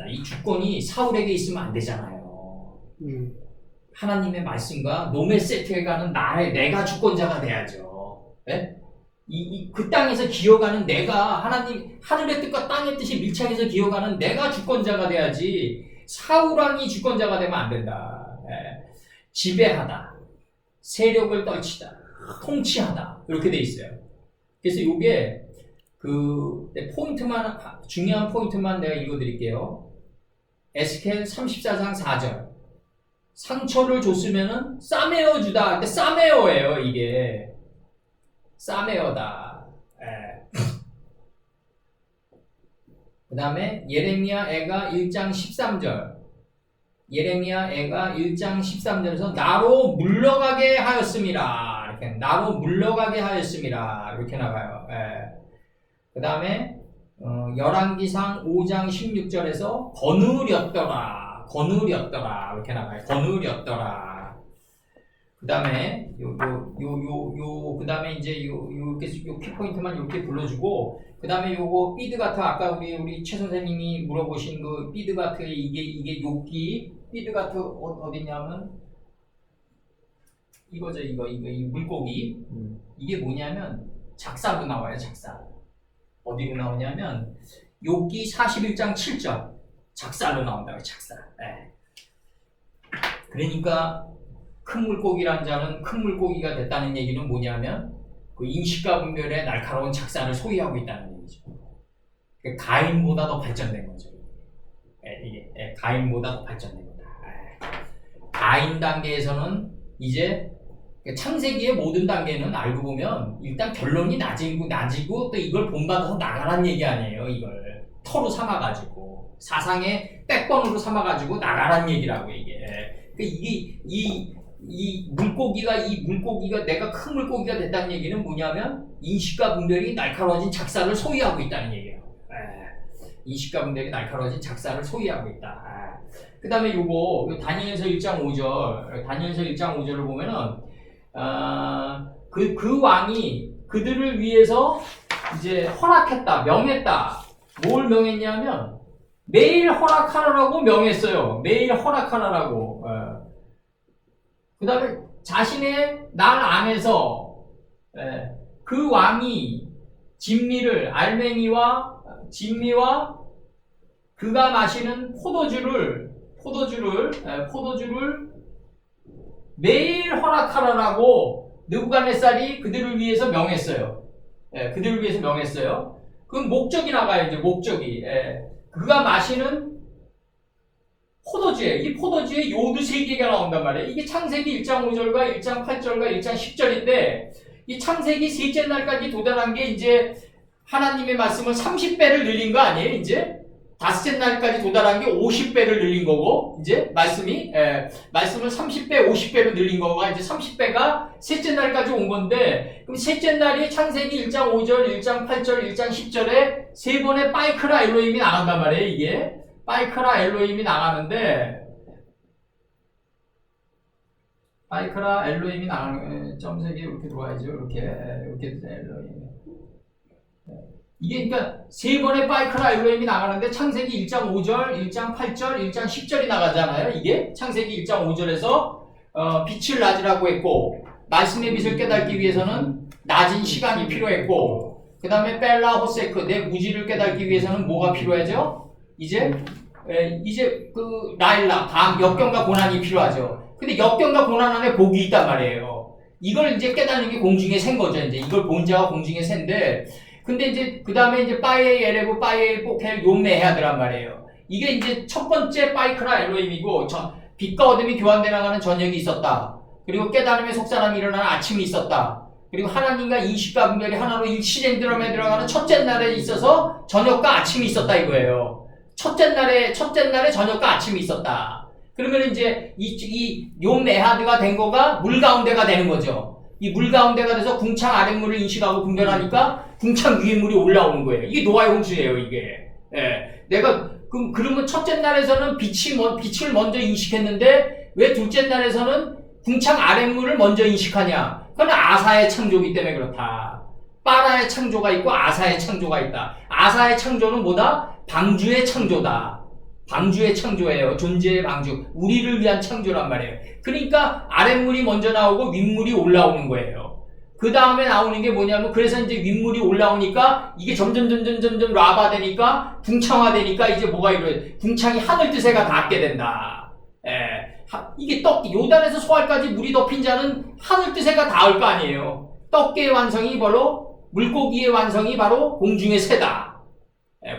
이 주권이 사울에게 있으면 안 되잖아요. 하나님의 말씀과 노멜 세트해가는 내가 주권자가 돼야죠. 네? 그 땅에서 기어가는 내가 하늘의 뜻과 땅의 뜻이 밀착해서 기어가는 내가 주권자가 돼야지 사울왕이 주권자가 되면 안 된다. 예. 지배하다, 세력을 떨치다, 통치하다 이렇게 돼 있어요. 그래서 이게 중요한 포인트만 내가 읽어드릴게요. 에스겔 34장 4절. 상처를 줬으면은 싸매어 주다. 근데 싸매어예요 이게. 싸매어다. 그 다음에 예레미야 애가 1장 13절. 예레미야 애가 1장 13절에서 나로 물러가게 하였음이라. 이렇게 나로 물러가게 하였음이라. 이렇게 나가요. 그 다음에 열왕기상 5장 16절에서 거느렸더라. 이렇게 나가요. 거느렸더라. 그 다음에 그 다음에 이제 요 키포인트만 이렇게 불러주고, 그 다음에 요거 비드가트 아까 우리 최 선생님이 물어보신 그 비드가트의 이게 요기 비드가트 어디냐면 이거죠. 이 물고기. 이게 뭐냐면 작사로 나와요. 작사. 어디로 나오냐면 욥기 41장 7절 작살로 나온다고. 작살. 예. 그러니까 큰 물고기란 자는 큰 물고기가 됐다는 얘기는 뭐냐면 그 인식과 분별의 날카로운 작살을 소유하고 있다는 얘기죠. 가인보다 더 발전된 거죠. 이게 가인보다 더 발전된 거다. 가인 단계에서는 이제 창세기의 모든 단계는 알고 보면 일단 결론이 낮이고 또 이걸 본받아서 나가란 얘기 아니에요. 이걸 터로 삼아가지고 사상의 백번으로 삼아가지고 나가란 얘기라고 이게. 이 물고기가 내가 큰 물고기가 됐다는 얘기는 뭐냐면 인식과 분별이 날카로워진 작살을 소유하고 있다는 얘기예요. 인식과 분별이 날카로워진 작살을 소유하고 있다. 그 다음에 요거 다니엘서 1장 5절을 보면은 그 왕이 그들을 위해서 이제 허락했다, 명했다. 뭘 명했냐면 매일 허락하라라고 명했어요. 매일 허락하라라고. 그 다음에 자신의 날 안에서 그 왕이 진미와 그가 마시는 포도주를 매일 허락하라라고 느부갓네살이 그들을 위해서 명했어요. 그들을 위해서 명했어요. 그럼 목적이 나가요. 이제 목적이. 그가 마시는 포도주에, 이 포도주에 요드 3개가 나온단 말이에요. 이게 창세기 1장 5절과 1장 8절과 1장 10절인데 이 창세기 셋째 날까지 도달한 게 이제 하나님의 말씀을 30배를 늘린 거 아니에요? 이제 다섯째 날까지 도달한 게 50배를 늘린 거고, 이제 말씀을 30배, 50배로 늘린 거가 이제 30배가 셋째 날까지 온 건데, 그럼 셋째 날이 창세기 1장 5절, 1장 8절, 1장 10절에 세 번의 파이크라 엘로힘이 나간단 말이에요. 이게 파이크라 엘로힘이 나가는데, 파이크라 엘로힘이 나가는 점색이 이렇게 들어와야죠. 이렇게 엘로힘. 이게 그러니까 세 번의 파이크라 엘로힘이 나가는데 창세기 1장 5절, 1장 8절, 1장 10절이 나가잖아요. 이게 창세기 1장 5절에서 빛을 낮으라고 했고 말씀의 빛을 깨닫기 위해서는 낮은 시간이 필요했고 그 다음에 벨라 호세크 내 무지를 깨닫기 위해서는 뭐가 필요하죠? 이제 그 라일락 밤 역경과 고난이 필요하죠. 근데 역경과 고난 안에 복이 있단 말이에요. 이걸 이제 깨닫는 게 공중에 샌 거죠. 이제 이걸 본 자가 공중에 샌데 근데 이제 그 다음에 이제 빠이에이 에레브 빠이에이 포켈 요메헤아드란 말이에요. 이게 이제 첫 번째 파이크라 엘로힘이고 빛과 어둠이 교환돼 나가는 저녁이 있었다. 그리고 깨달음의 속사람이 일어나는 아침이 있었다. 그리고 하나님과 인식과 분별이 하나로 일시젠드럼에 들어가는 첫째 날에 있어서 저녁과 아침이 있었다 이거예요. 첫째 날에 저녁과 아침이 있었다. 그러면 이제 이 요메헤아드가 된 거가 물 가운데가 되는 거죠. 이 물 가운데가 돼서 궁창 아랫물을 인식하고 분별하니까 궁창 위에 물이 올라오는 거예요. 이게 노아의 홍수예요, 이게. 내가, 그러면 첫째 날에서는 빛을 먼저 인식했는데, 왜 둘째 날에서는 궁창 아랫물을 먼저 인식하냐? 그건 아사의 창조이기 때문에 그렇다. 빠라의 창조가 있고 아사의 창조가 있다. 아사의 창조는 뭐다? 방주의 창조다. 방주의 창조예요. 존재의 방주. 우리를 위한 창조란 말이에요. 그러니까 아랫물이 먼저 나오고 윗물이 올라오는 거예요. 그 다음에 나오는 게 뭐냐면 그래서 이제 윗물이 올라오니까 이게 점점 라바 되니까 궁창화 되니까 이제 뭐가 이래 궁창이 하늘 뜻에가 닿게 된다. 이게 요단에서 소알까지 물이 덮인 자는 하늘 뜻에가 닿을 거 아니에요. 떡계의 완성이 바로 물고기의 완성이 바로 공중의 새다.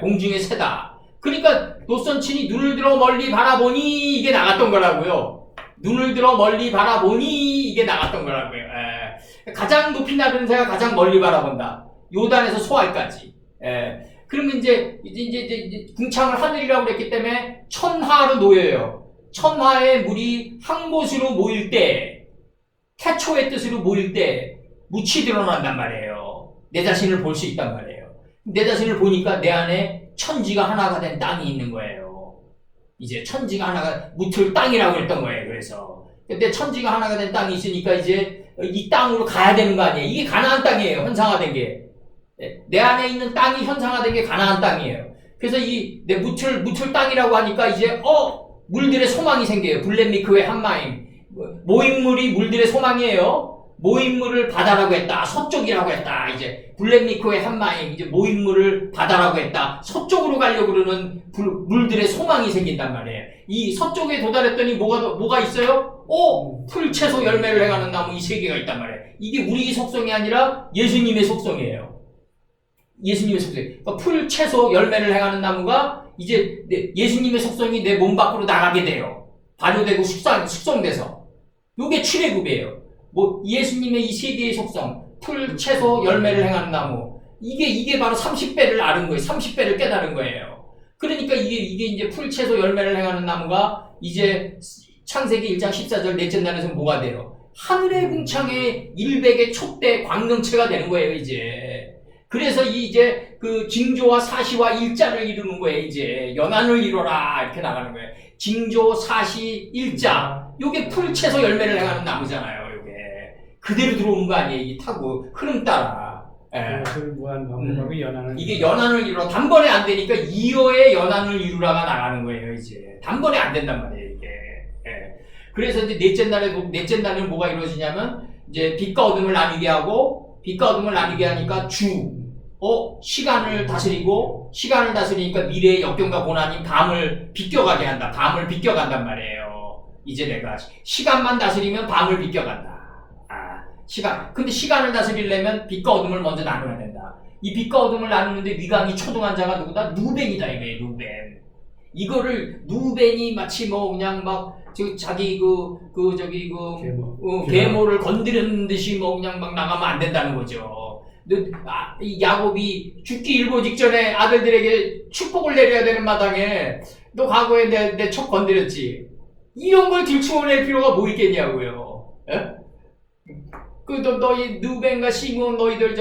공중의 새다. 그러니까 노선친이 눈을 들어 멀리 바라보니 이게 나갔던 거라고요. 눈을 들어 멀리 바라보니 이게 나갔던 거라고요. 가장 높이 나르는 새가 가장 멀리 바라본다. 요단에서 소알까지. 그러면 이제 궁창을 하늘이라고 그랬기 때문에 천하로 놓여요. 천하의 물이 한 곳으로 모일 때, 태초의 뜻으로 모일 때 묻이 드러난단 말이에요. 내 자신을 볼 수 있단 말이에요. 내 자신을 보니까 내 안에 천지가 하나가 된 땅이 있는 거예요. 이제 천지가 하나가 무틀 땅이라고 했던 거예요. 그래서 근데 천지가 하나가 된 땅이 있으니까 이제 이 땅으로 가야 되는 거 아니에요. 이게 가나안 땅이에요. 현상화된 게. 내 안에 있는 땅이 현상화된 게 가나안 땅이에요. 그래서 내 무틀 땅이라고 하니까 이제 물들의 소망이 생겨요. 블렛미크의 한마임 모임물이 물들의 소망이에요. 모임물을 바다라고 했다. 서쪽이라고 했다. 이제 블랙리코의 한마에 이제 모임물을 바다라고 했다. 서쪽으로 가려고 그러는 물들의 소망이 생긴단 말이에요. 이 서쪽에 도달했더니 뭐가 있어요? 풀, 채소, 열매를 행하는 나무 이 세 개가 있단 말이에요. 이게 우리 속성이 아니라 예수님의 속성이에요. 예수님의 속성. 그러니까 풀, 채소, 열매를 행하는 나무가 이제 예수님의 속성이 내 몸 밖으로 나가게 돼요. 발효되고 숙성돼서. 요게 출애굽이에요. 뭐 예수님의 이 세 개의 속성, 풀, 채소, 열매를 행하는 나무. 이게 바로 30배를 앓은 거예요. 30배를 깨달은 거예요. 그러니까 이게 이제 풀, 채소, 열매를 행하는 나무가 이제 창세기 1장 14절 넷째 날에서 뭐가 돼요? 하늘의 궁창에 일백의 촛대 광명체가 되는 거예요, 이제. 그래서 이제 그 징조와 사시와 일자를 이루는 거예요, 이제. 연한을 이뤄라, 이렇게 나가는 거예요. 징조, 사시, 일자. 요게 풀, 채소, 열매를 행하는 나무잖아요, 요게. 그대로 들어오는 거 아니에요, 이 타고. 흐름 따라. 그것을 무한 반복하고 연하는 이게 연한을 이루어. 단번에 안 되니까 2어의 연한을 이루라가 나가는 거예요, 이제. 단번에 안 된단 말이에요, 이게. 그래서 이제 넷째 날에는 뭐가 이루어지냐면, 이제 빛과 어둠을 나뉘게 하고, 빛과 어둠을 나뉘게 하니까 시간을 다스리니까 미래의 역경과 고난이 밤을 비껴가게 한다. 밤을 비껴간단 말이에요. 이제 내가 시간만 다스리면 밤을 비껴간다. 근데 시간을 다스리려면 빛과 어둠을 먼저 나눠야 된다. 이 빛과 어둠을 나누는데 위강이 초등한 자가 누구다? 누벤이다, 이거예요, 누벤. 이거를 누벤이 마치 뭐 그냥 막 자기 계모를 건드리는 듯이 뭐 그냥 막 나가면 안 된다는 거죠. 이 야곱이 죽기 일보 직전에 아들들에게 축복을 내려야 되는 마당에 너 과거에 내 척 건드렸지. 이런 걸 들추어낼 필요가 뭐 있겠냐고요. 너희 누벤과 시므온 너희들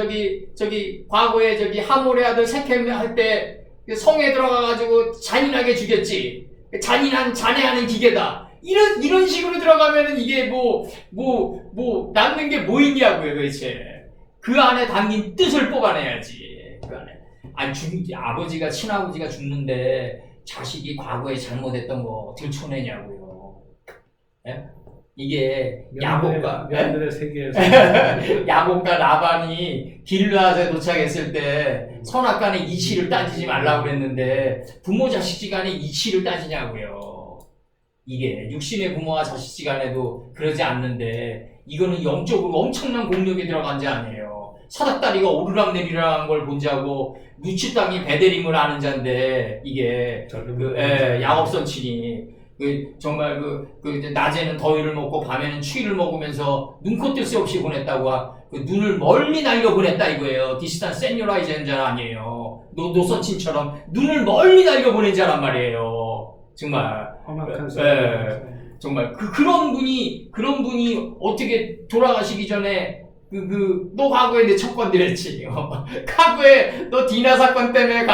과거에 하몰의 아들 세겜 할 때 성에 들어가가지고 잔인하게 죽였지. 잔해하는 기계다. 이런 식으로 들어가면은 이게 남는 게 뭐 있냐고요, 도대체. 그 안에 담긴 뜻을 뽑아내야지. 그 안에. 친아버지가 죽는데 자식이 과거에 잘못했던 거 들춰내냐고요. 예? 이게 야곱들의 세계에서 야곱과 라반이 길르앗에 도착했을 때 선악간의 이치를 따지지 말라고 그랬는데 부모 자식지간의 이치를 따지냐고요. 이게 육신의 부모와 자식지간에도 그러지 않는데 이거는 영적으로 엄청난 공력이 들어간 자 아니에요. 사닥다리가 오르락내리락한 걸 본 자고 누치 땅이 베데림을 아는 자인데 이게 야곱 선친이 정말 낮에는 더위를 먹고 밤에는 추위를 먹으면서 눈코 뜰 새 없이 보냈다고 눈을 멀리 날려 보냈다 이거예요. 디스탄 세뇨라이즈한 자 아니에요. 노선친처럼 눈을 멀리 날려 보낸 자란 말이에요. 정말. 험악한 정말 그런 분이 어떻게 돌아가시기 전에 너 과거에 내 첫 건드렸지. 과거에 너 디나 사건 때문에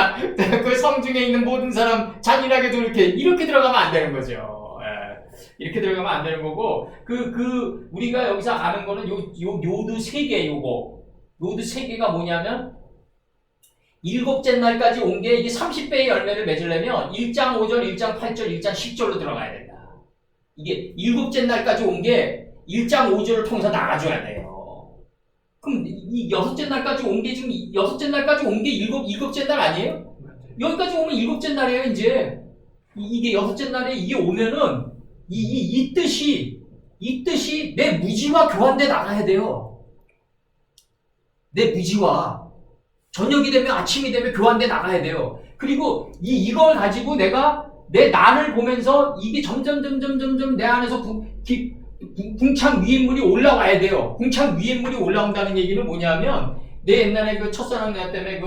그 성중에 있는 모든 사람 잔인하게도 이렇게 들어가면 안 되는 거죠. 이렇게 들어가면 안 되는 거고, 우리가 여기서 아는 거는 요드 세 개, 요드 세 개가 뭐냐면, 일곱째 날까지 온 게 이게 30배의 열매를 맺으려면 1장 5절, 1장 8절, 1장 10절로 들어가야 된다. 이게 일곱째 날까지 온 게 1장 5절을 통해서 나가줘야 돼요. 그럼 이 여섯째 날까지 온 게 지금 여섯째 날까지 온 게 일곱째 날 아니에요? 여기까지 오면 일곱째 날이에요, 이제. 이게 여섯째 날에 이게 오면은 이 뜻이 내 무지와 교환돼 나가야 돼요. 내 무지와 저녁이 되면 아침이 되면 교환돼 나가야 돼요. 그리고 이걸 가지고 내가 내 나를 보면서 이게 점점 내 안에서 궁창 위에 물이 올라와야 돼요. 궁창 위에 물이 올라온다는 얘기는 뭐냐면 내 옛날에 첫사랑 내 때문에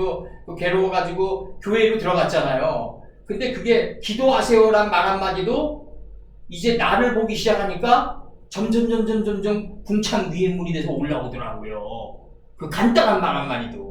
괴로워가지고 교회로 들어갔잖아요. 근데 그게 기도하세요란 말 한마디도 이제 나를 보기 시작하니까 점점 궁창 위에 물이 돼서 올라오더라고요. 그 간단한 말 한마디도.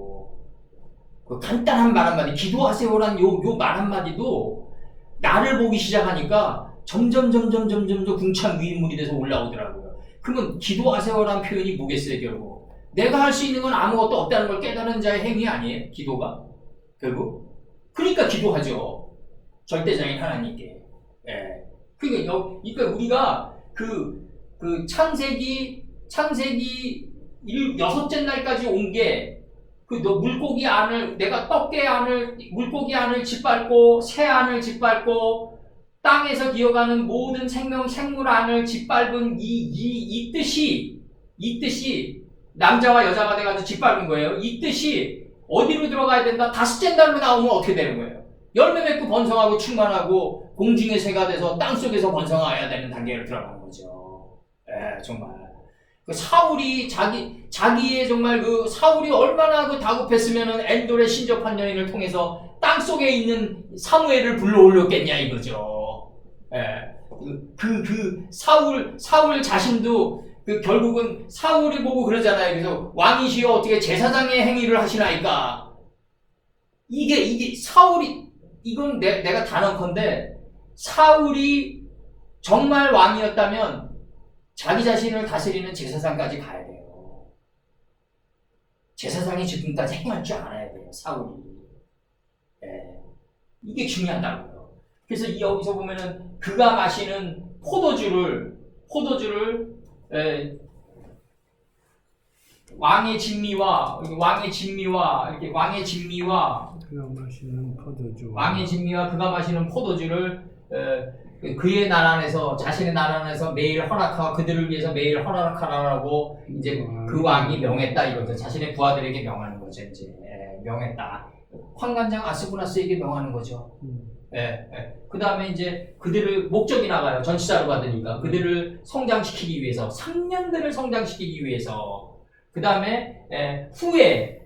기도하세요란 요 말 한마디도 나를 보기 시작하니까 점점 궁창 위에 물이 돼서 올라오더라고요. 그러면 기도하세요란 표현이 뭐겠어요, 결국? 내가 할 수 있는 건 아무것도 없다는 걸 깨달은 자의 행위 아니에요, 기도가? 결국? 그러니까 기도하죠. 절대자인 하나님께. 그러니까 우리가 창세기 여섯째 날까지 온 게 그 물고기 안을 내가 떡게 안을 물고기 안을 짓밟고 새 안을 짓밟고 땅에서 기어가는 모든 생물 안을 짓밟은 이 뜻이 남자와 여자가 돼가지고 짓밟은 거예요. 이 뜻이 어디로 들어가야 된다? 다섯째 날로 나오면 어떻게 되는 거예요? 열매 맺고 번성하고 충만하고 공중의 새가 돼서 땅 속에서 번성해야 되는 단계로 들어가는 거죠. 예, 정말. 그 사울이 자기의 정말 그 사울이 얼마나 그 다급했으면은 엔돌의 신접한 여인을 통해서 땅 속에 있는 사무엘을 불러올렸겠냐 이거죠. 예. 사울 자신도 결국은 사울이 보고 그러잖아요. 그래서 왕이시여 어떻게 제사장의 행위를 하시나이까. 이게 사울이 이건 내가 단언컨대 사울이 정말 왕이었다면 자기 자신을 다스리는 제사장까지 가야 돼요. 제사장이 지금까지 행할 줄 알아야 돼요. 사울이. 예. 이게 중요하다고요. 그래서 여기서 보면은 그가 마시는 포도주를 왕의 진미와 이렇게 왕의 진미와 그가 마시는 포도주. 왕의 진미와 그가 마시는 포도주를 그의 나라 안에서 자신의 나라 안에서 매일 허락하고 그들을 위해서 매일 허락하라고 이제 그 왕이 명했다 이거죠. 자신의 부하들에게 명하는 거죠. 이제 명했다. 환관장 아스부나스에게 명하는 거죠. 그 다음에 이제 그들을 목적이 나가요. 전치사로 받으니까 그들을 성장시키기 위해서 3년들을 성장시키기 위해서 그 다음에 후에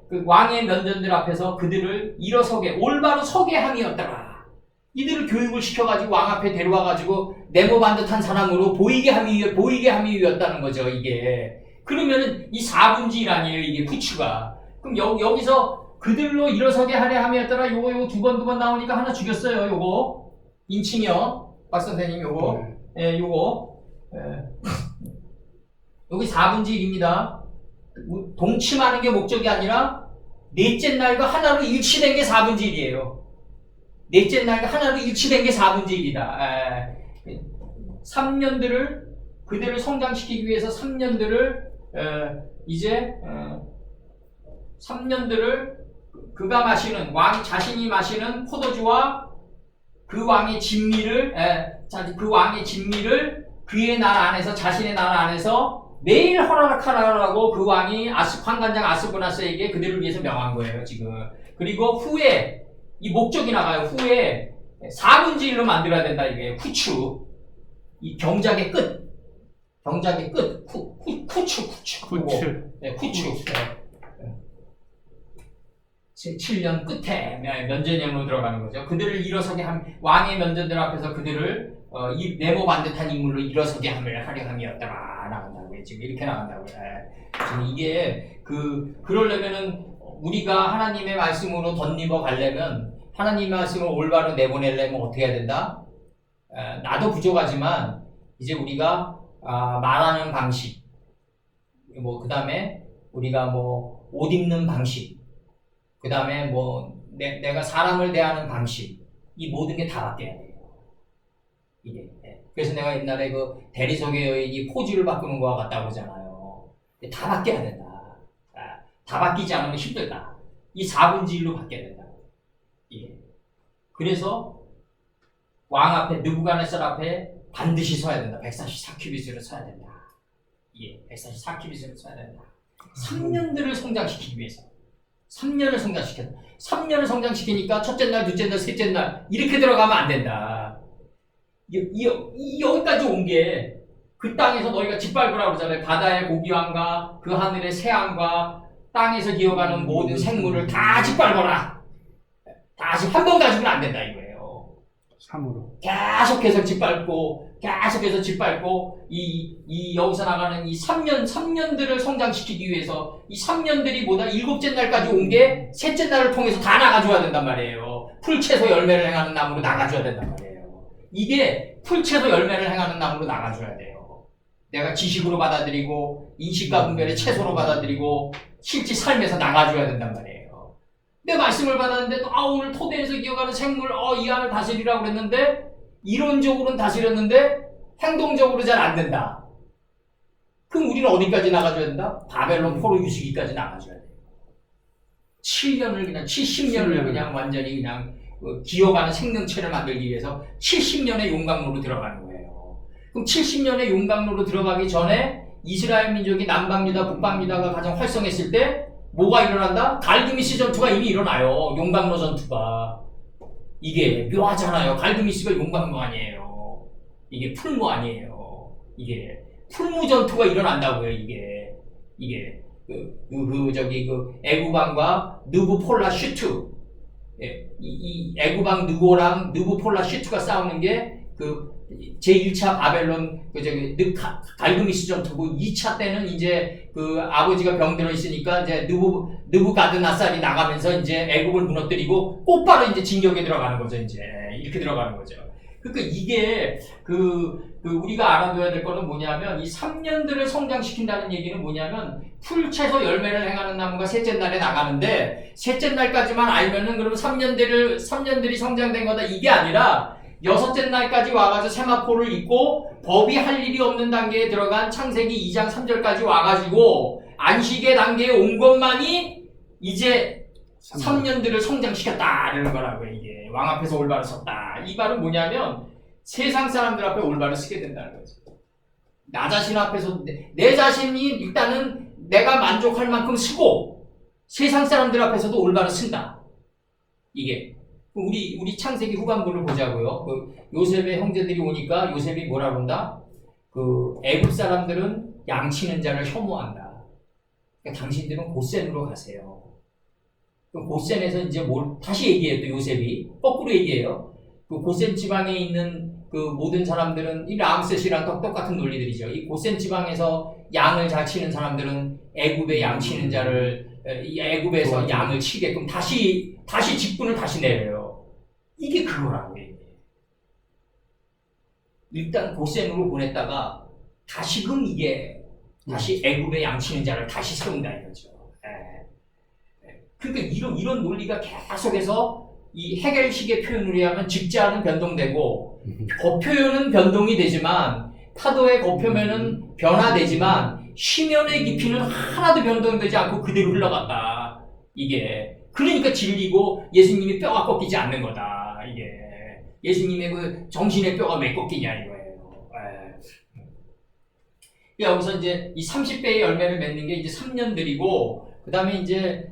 그 왕의 면전들 앞에서 그들을 일어서게 올바로 서게 함이었더라. 이들을 교육을 시켜가지고 왕 앞에 데려와가지고 네모 반듯한 사람으로 보이게 함이 위였다는 거죠. 이게 그러면은 이 4분의 1 아니에요. 이게 부추가. 그럼 여기서 그들로 일어서게 하려 함이었더라. 요거 두 번 나오니까 하나 죽였어요. 요거 인칭이요. 박 선생님 요거 요거 여기 4분의 1입니다. 동침하는 게 목적이 아니라 넷째 날과 하나로 일치된 게 4분의 1이에요. 넷째 날과 하나로 일치된 게 4분의 1이다. 3년들을 그들을 성장시키기 위해서 3년들을 이제 3년들을 그가 마시는 왕 자신이 마시는 포도주와 그 왕의 진미를 그의 나라 안에서 자신의 나라 안에서 매일 허락하라고 그 왕이 환관장 아스부나스에게 그들을 위해서 명한 거예요. 지금. 그리고 후에 이 목적이 나가요. 후에 4분의 1로 만들어야 된다. 이게 후추. 이 경작의 끝. 후추. 네, 후추. 7년 끝에 면전형으로 들어가는 거죠. 그들을 일어서게 왕의 면전들 앞에서 그들을 네모 반듯한 인물로 일어서게 하려 함이었더라. 나간다고요. 지금 이렇게 나간다고요. 지금 이게 그러려면은 우리가 하나님의 말씀으로 덧입어 가려면 하나님의 말씀을 올바로 내보내려면 어떻게 해야 된다? 나도 부족하지만 이제 우리가 말하는 방식, 그 다음에 우리가 옷 입는 방식, 그 다음에 내가 사람을 대하는 방식, 이 모든 게 다 바뀌어야 돼요. 이게. 그래서 내가 옛날에 그 대리석의 여인이 포즈를 바꾸는 거와 같다고 하잖아요. 다 바뀌어야 된다. 다 바뀌지 않으면 힘들다. 이 4분의 1로 바뀌어야 된다. 예. 그래서 왕 앞에 느부갓네살 앞에 반드시 서야 된다. 144큐빗으로 서야 된다. 예, 144큐빗으로 서야 된다. 3년들을 성장시키기 위해서. 3년을 성장시켰다. 3년을 성장시키니까 첫째 날, 둘째 날, 셋째 날 이렇게 들어가면 안 된다. 여기까지 온 게 그 땅에서 너희가 짓밟으라고 그러잖아요. 바다의 고기왕과 그 하늘의 새왕과 땅에서 기어가는 모든 생물을 다 짓밟아라. 다시 한 번 가지고는 안 된다 이거예요. 3으로. 계속해서 짓밟고 여기서 나가는 이 3년들을 성장시키기 위해서 이 3년들이 뭐다? 7째 날까지 온 게 셋째 날을 통해서 다 나가줘야 된단 말이에요. 풀채소 열매를 행하는 나무로 나가줘야 된단 말이에요. 이게 풀채소 열매를 행하는 나무로 나가줘야 돼요. 내가 지식으로 받아들이고 인식과 분별의 채소로 받아들이고 실제 삶에서 나가줘야 된단 말이에요. 내 말씀을 받았는데 오늘 토대에서 기어가는 생물 이 안을 다스리라고 그랬는데 이론적으로는 다스렸는데 행동적으로 잘 안 된다. 그럼 우리는 어디까지 나가줘야 된다? 바벨론 포로 유수기까지 나가줘야 돼. 7년을 그냥 70년을 그냥 완전히 그냥 기어가는 생명체를 만들기 위해서 70년의 용광로로 들어가는 거예요. 그럼 70년의 용광로로 들어가기 전에 이스라엘 민족이 남방유다, 북방유다가 가장 활성했을 때 뭐가 일어난다? 갈드미스 전투가 이미 일어나요. 용광로 전투가. 이게 묘하잖아요. 갈드미스가 용광로 아니에요. 이게 풀무 아니에요. 이게 풀무 전투가 일어난다고요. 이게 애구방과 느부폴라 슈트, 이 애구방 느고랑 느부폴라 슈트가 싸우는 게 제1차 바벨론 갈그미스 전투고 2차 때는 이제 아버지가 병들어 있으니까 이제 느부가드나살이 나가면서 이제 애굽을 무너뜨리고 곧바로 이제 진격에 들어가는 거죠. 이제 이렇게 들어가는 거죠. 그러니까 이게 우리가 알아둬야 될 거는 뭐냐면 이 3년들을 성장시킨다는 얘기는 뭐냐면 풀 채소 열매를 행하는 나무가 셋째 날에 나가는데 셋째 날까지만 알면은 그러면 3년들이 성장된 거다 이게 아니라 여섯째 날까지 와가지고 세마포를 입고 법이 할 일이 없는 단계에 들어간 창세기 2장 3절까지 와가지고 안식의 단계에 온 것만이 이제 3년들을 성장시켰다 이러는 거라고요. 이게 왕 앞에서 올바로 섰다. 이 말은 뭐냐면 세상 사람들 앞에 올바로 서게 된다는 거죠. 나 자신 앞에서 내 자신이 일단은 내가 만족할 만큼 서고 세상 사람들 앞에서도 올바로 쓴다. 이게 우리 창세기 후반부를 보자고요. 요셉의 형제들이 오니까 요셉이 뭐라 그런다? 애굽 사람들은 양치는 자를 혐오한다. 그러니까 당신들은 고센으로 가세요. 고센에서 이제 다시 얘기해요. 또 요셉이 거꾸로 얘기해요. 고센 지방에 있는 모든 사람들은 이 람셋이랑 똑같은 논리들이죠. 이 고센 지방에서 양을 잘 치는 사람들은 애굽의 양 치는 자를 애굽에서 양을 치게끔 다시 직분을 다시 내려요. 이게 그거라고 얘기해요. 일단 고센으로 보냈다가 다시금 이게 다시 애굽의 양 치는 자를 다시 세운다 이거죠. 그러니까 이런 논리가 계속해서 이 해겔식의 표현으로 하면 직자는 변동되고 겉표현은 변동이 되지만 파도의 겉표면은 변화되지만 시면의 깊이는 하나도 변동되지 않고 그대로 흘러갔다. 이게 그러니까 진리고 예수님이 뼈가 꺾이지 않는 거다. 이게 예수님의 정신의 뼈가 왜 꺾이냐 이거예요. 여기서 이제 이 30배의 열매를 맺는 게 이제 3년들이고 그 다음에 이제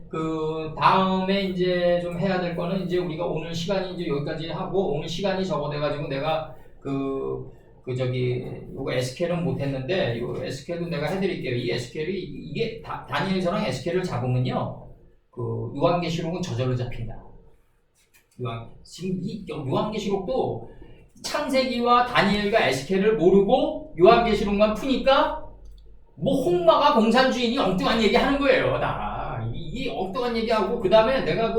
다음에 이제 좀 해야 될 거는 이제 우리가 오늘 시간이 이제 여기까지 하고 오늘 시간이 적어돼가지고 내가 요거 에스겔은 못했는데 요 에스겔은 내가 해드릴게요. 이 에스겔이 이게 다니엘서랑 에스겔을 잡으면요 요한계시록은 저절로 잡힌다. 지금 이 요한계시록도 창세기와 다니엘과 에스겔을 모르고 요한계시록만 푸니까 홍마가 공산주의니 엉뚱한 얘기 하는 거예요. 이 엉뚱한 얘기하고 그 다음에 내가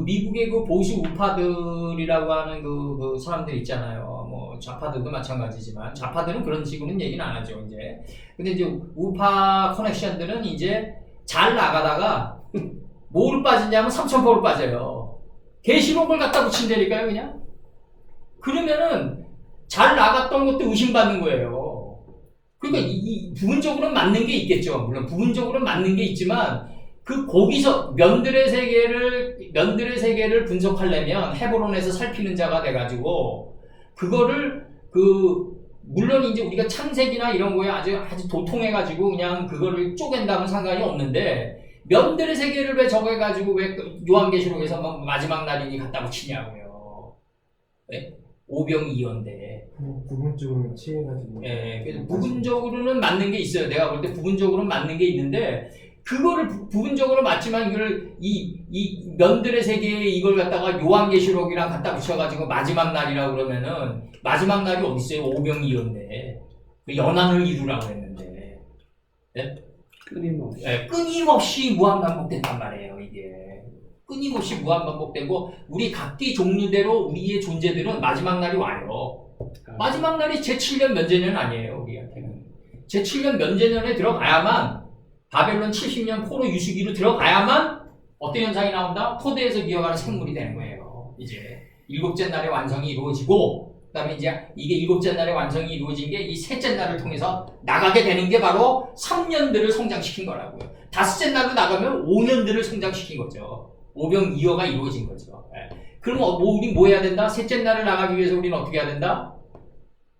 미국의 보수 우파들이라고 하는 그 사람들 있잖아요. 뭐 좌파들도 마찬가지지만 좌파들은 그런 식으로는 얘기는 안 하죠. 이제 근데 이제 우파 커넥션들은 이제 잘 나가다가 뭐로 빠지냐면 삼천포로 빠져요. 계시록을 갖다 붙인다니까요, 그냥. 그러면은 잘 나갔던 것도 의심받는 거예요. 그러니까 이 부분적으로는 맞는 게 있겠죠. 물론 부분적으로는 맞는 게 있지만 거기서 면들의 세계를 분석하려면 헤브론에서 살피는 자가 돼가지고 그거를 물론 이제 우리가 창세기나 이런 거에 아주 도통해가지고 그냥 그거를 쪼갠다면 상관이 없는데 면들의 세계를 왜 적어가지고 왜 요한계시록에서 마지막 날이니 갖다 붙이냐고요. 네? 오병이어인데. 부분적으로 치해가지고. 예, 그래서 부분적으로는 맞는 게 있어요. 내가 볼 때 부분적으로는 맞는 게 있는데 그거를 부분적으로 맞지만 이 면들의 세계에 이걸 갖다가 요한계시록이랑 갖다 붙여가지고 마지막 날이라고 그러면은 마지막 날이 어딨어요? 오병이어인데 연한을 이루라고 했는데. 네? 끊임없이 무한반복된단 말이에요. 이게 끊임없이 무한반복되고 우리 각기 종류대로 우리의 존재들은 마지막 날이 와요. 마지막 날이 제7년 면제년 아니에요. 우리한테는 제7년 면제년에 들어가야만 바벨론 70년 포로 유수기로 들어가야만 어떤 현상이 나온다? 토대에서 기어가는 생물이 되는 거예요. 이제 일곱째 날의 완성이 이루어지고 그다음에 이제 이게 일곱째 날에 완성이 이루어진 게 이 셋째 날을 통해서 나가게 되는 게 바로 3년들을 성장시킨 거라고요. 다섯째 날로 나가면 5년들을 성장시킨 거죠. 오병이어가 이루어진 거죠. 예. 그럼 우리 뭐 해야 된다? 셋째 날을 나가기 위해서 우리는 어떻게 해야 된다?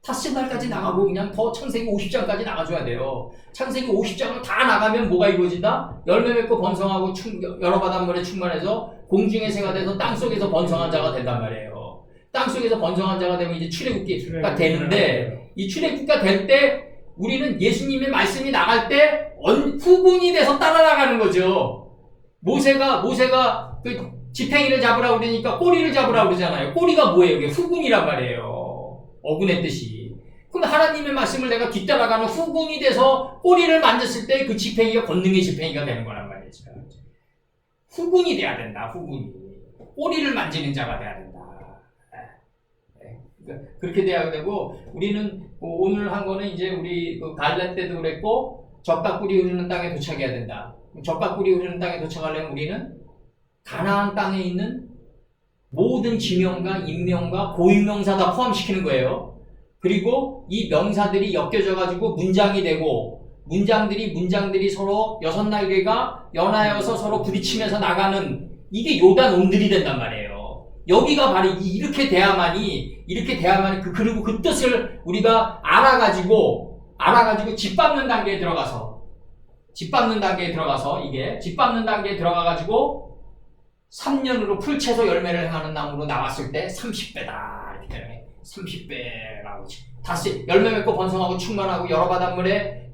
다섯째 날까지 나가고 그냥 더 창세기 50장까지 나가줘야 돼요. 창세기 50장을 다 나가면 뭐가 이루어진다? 열매 맺고 번성하고 여러 바닷물에 충만해서 공중의 새가 돼서 땅속에서 번성한 자가 된단 말이에요. 땅속에서 번성한 자가 되면 이제 출애굽기가 되는데 이 출애굽기가 될 때 우리는 예수님의 말씀이 나갈 때 후군이 돼서 따라나가는 거죠. 모세가 그 지팡이를 잡으라고 그러니까 꼬리를 잡으라고 그러잖아요. 꼬리가 뭐예요? 이게 후군이란 말이에요. 어군의 뜻이. 그럼 하나님의 말씀을 내가 뒤따라가는 후군이 돼서 꼬리를 만졌을 때 그 지팡이가 권능의 지팡이가 되는 거란 말이죠. 후군이 돼야 된다. 후군이. 꼬리를 만지는 자가 돼야 된다. 그렇게 돼야 되고 우리는 오늘 한 거는 이제 우리 그 갈렙 때도 그랬고 젖과 꿀이 흐르는 땅에 도착해야 된다. 젖과 꿀이 흐르는 땅에 도착하려면 우리는 가나안 땅에 있는 모든 지명과 인명과 고유명사 다 포함시키는 거예요. 그리고 이 명사들이 엮여져 가지고 문장이 되고 문장들이 서로 여섯 날개가 연하여서 서로 부딪히면서 나가는 이게 요단 온들이 된단 말이에요. 여기가 바로 이렇게 돼야만이 그리고 그 뜻을 우리가 알아가지고 짓밟는 단계에 들어가서 이게 짓밟는 단계에 들어가가지고 3년으로 풀채소 열매를 행하는 나무로 나왔을 때 30배다 이렇게 되네. 30배라고 다시 열매 맺고 번성하고 충만하고 여러 바닷물에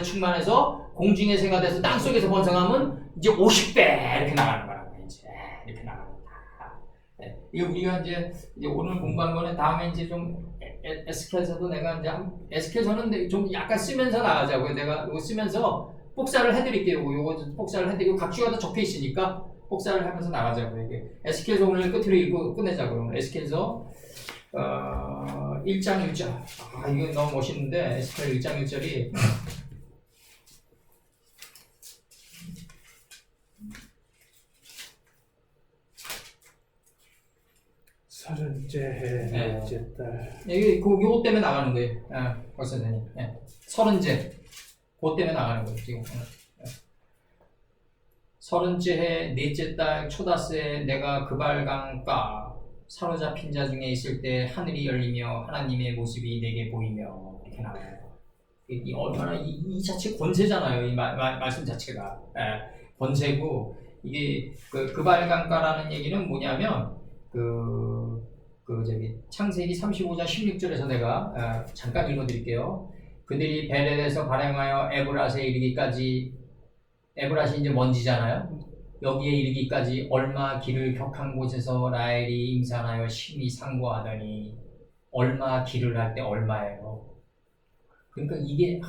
충만해서 공중의 새가 돼서 땅 속에서 번성하면 이제 50배 이렇게 나가는 거라고 이제 이렇게 나갑니다. 네. 이거 우리가 이제 오늘 공부한 거는 다음에 이제 좀 에스겔서도 내가 이제 에스겔서는 좀 약간 쓰면서 나가자고요. 내가 이거 쓰면서 복사를 해드릴게요. 요거 복사를 해드리고 각주가 다 적혀 있으니까 복사를 하면서 나가자고요. 이게 에스겔서 오늘 끝으로 읽고 끝내자고요. 에스겔서 1장 1절. 아 이거 너무 멋있는데 에스겔 1장 1절이 서른째 해, 넷째 달. 이게 요거 때문에 나가는 거예요. 벌써 되니. 서른째. 그것 때문에 나가는 거예요. 지금. 서른째 해, 넷째 달, 초다스에 내가 그발강가 사로잡힌 자 중에 있을 때 하늘이 열리며 하나님의 모습이 내게 보이며 이렇게 나와요. 이 얼마나 이 자체 권세잖아요. 이 말씀 자체가 권세고 이게 그발강가라는 얘기는 뭐냐면 창세기 35장 16절에서 내가 잠깐 읽어드릴게요. 그들이 베렐에서 발행하여 에브랏에 이르기까지 에브랏이 이제 먼지잖아요. 여기에 이르기까지 얼마 길을 격한 곳에서 라헬이 임산하여 심히 상고하더니 얼마 길을 할 때 얼마예요. 그러니까 이게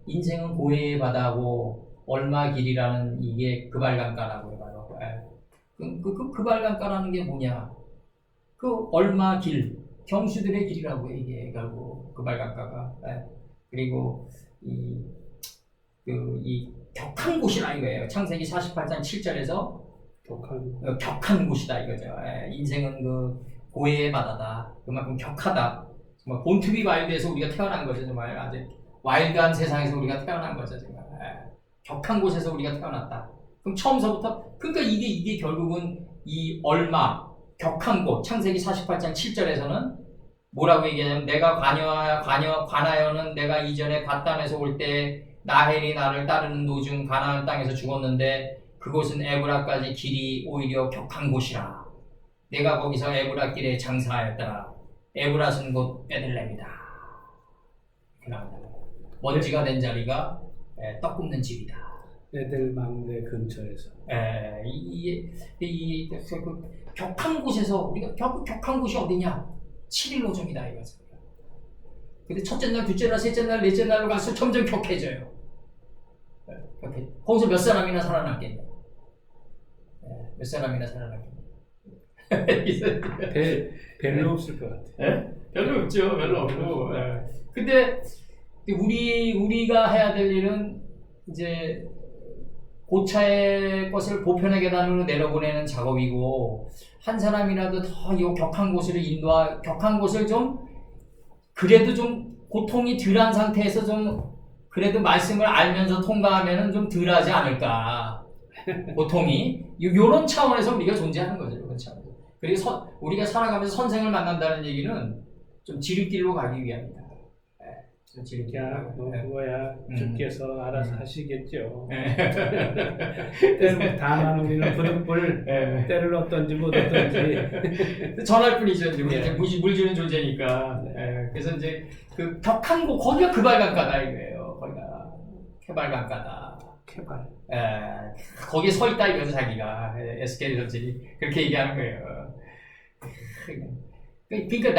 인생은 고해의 바다고 얼마 길이라는 이게 그발강가라고 해봐요. 그발강가라는 게 뭐냐? 그 얼마 길, 경수들의 길이라고 이게 결국 그발강가가. 그리고 이 격한 곳이라 이거예요. 창세기 48장 7절에서 격한 곳이다 이거죠. 인생은 그 고해의 바다다. 그만큼 격하다. 정말 본투비 와일드에서 우리가 태어난 거죠. 정말 아주 와일드한 세상에서 우리가 태어난 거죠. 정말 격한 곳에서 우리가 태어났다. 그럼 처음서부터 그러니까 이게 결국은 이 얼마 격한 곳 창세기 48장 7절에서는 뭐라고 얘기하냐면 내가 관하여는 내가 이전에 갓단에서 올 때 라헬이 나를 따르는 도중 가나안 땅에서 죽었는데 그곳은 에브라까지 길이 오히려 격한 곳이라. 내가 거기서 에브라 길에 장사하였더라. 에브라는 곧 베들레헴이다. 먼지가 된 자리가 떡 굽는 집이다. 에델망대 근처에서. 이 격한 곳에서 우리가 격한 곳이 어디냐? 7일 노정이다 이거죠. 근데 첫째 날, 둘째 날, 셋째 날, 넷째 날로 갈수록 점점 격해져요. 거기서 몇 사람이나 살아남겠냐? 몇 사람이나 살아남겠냐? 별로 없을 것 같아요. 별로 없죠. 별로 없고. 근데 우리가 해야 될 일은 이제 고차의 것을 보편의 계단으로 내려보내는 작업이고 한 사람이라도 더 이 격한 곳으로 격한 곳을 좀 그래도 좀 고통이 덜한 상태에서 좀 그래도 말씀을 알면서 통과하면은 좀 덜하지 않을까. 고통이 요런 차원에서 우리가 존재하는 거죠. 요런 차원에서. 그리고 우리가 살아가면서 선생을 만난다는 얘기는 좀 지름길로 가기 위함이다. 좀 지름길로 가기 위함. 그거야 주께서 알아서 하시겠죠. 네. 때는 다만 우리는 부득불 네. 때를 얻든지 못 얻든지 전할 뿐이죠. 이제 우리 예. 이제 물 주는 존재니까. 예. 그래서 이제 그 격한 곳 거기가 그 발강가다 이거예요. 거기가 개발강가다. 개발. 예. 거기에 서 있다 이거죠 자기가. SK 전쟁이 그렇게 얘기하는 거예요. 그러니까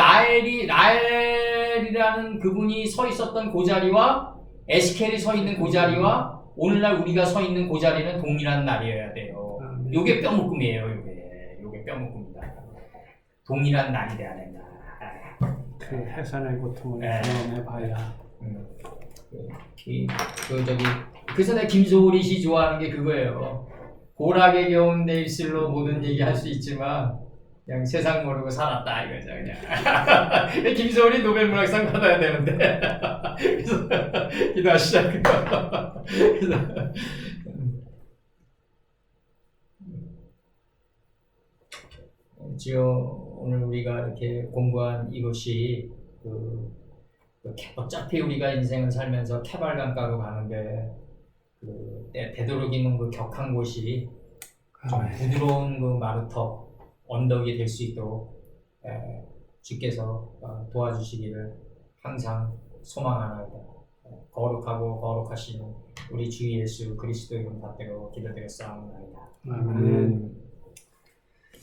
라엘이라는 그분이 서 있었던 그 자리와 에스겔이 서 있는 그 자리와 오늘날 우리가 서 있는 그 자리는 동일한 날이어야 돼요. 요게 뼈묶음이에요. 요게 뼈묶음이다. 동일한 날이 돼야 된다. 그 해산의 고통을 네. 경험해봐야. 그래서 내가 김소월이 씨 좋아하는 게 그거예요. 고락에 겨운 내 입술로 모든 얘기 할 수 있지만 그냥 세상 모르고 살았다 이거죠 그냥. 김소월이 노벨문학상 받아야 되는데 그래서 기도하시자 그래서 지금 오늘 우리가 이렇게 공부한 이것이 어차피 우리가 인생을 살면서 캐발강가로 가는데 되도록이면 그 격한 곳이 좀 부드러운 그 마루터 언덕이 될 수 있도록 주께서 도와주시기를 항상 소망하나이다. 거룩하고 거룩하신 우리 주 예수 그리스도 이름 받들어 기도드렸사옵나이다. 아멘.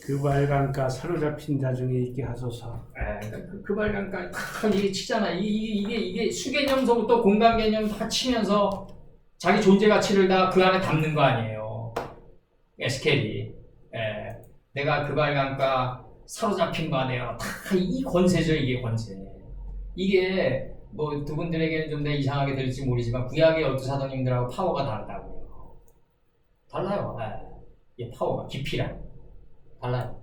그 발강가 사로잡힌 자 중에 있게 하소서. 그 발강가 다 이게 치잖아. 이게 수개념서부터 공간 개념 다 치면서 자기 존재 가치를 다 그 안에 담는 거 아니에요. 에스겔이. 내가 그 발강가 사로잡힌 거 아니에요. 다 이 권세죠. 이게 권세. 이게 뭐 두 분들에게는 좀 더 이상하게 들릴지 모르지만 구약의 12사도님들하고 파워가 다르다고요. 달라요. 이 파워가 깊이랑 달라요.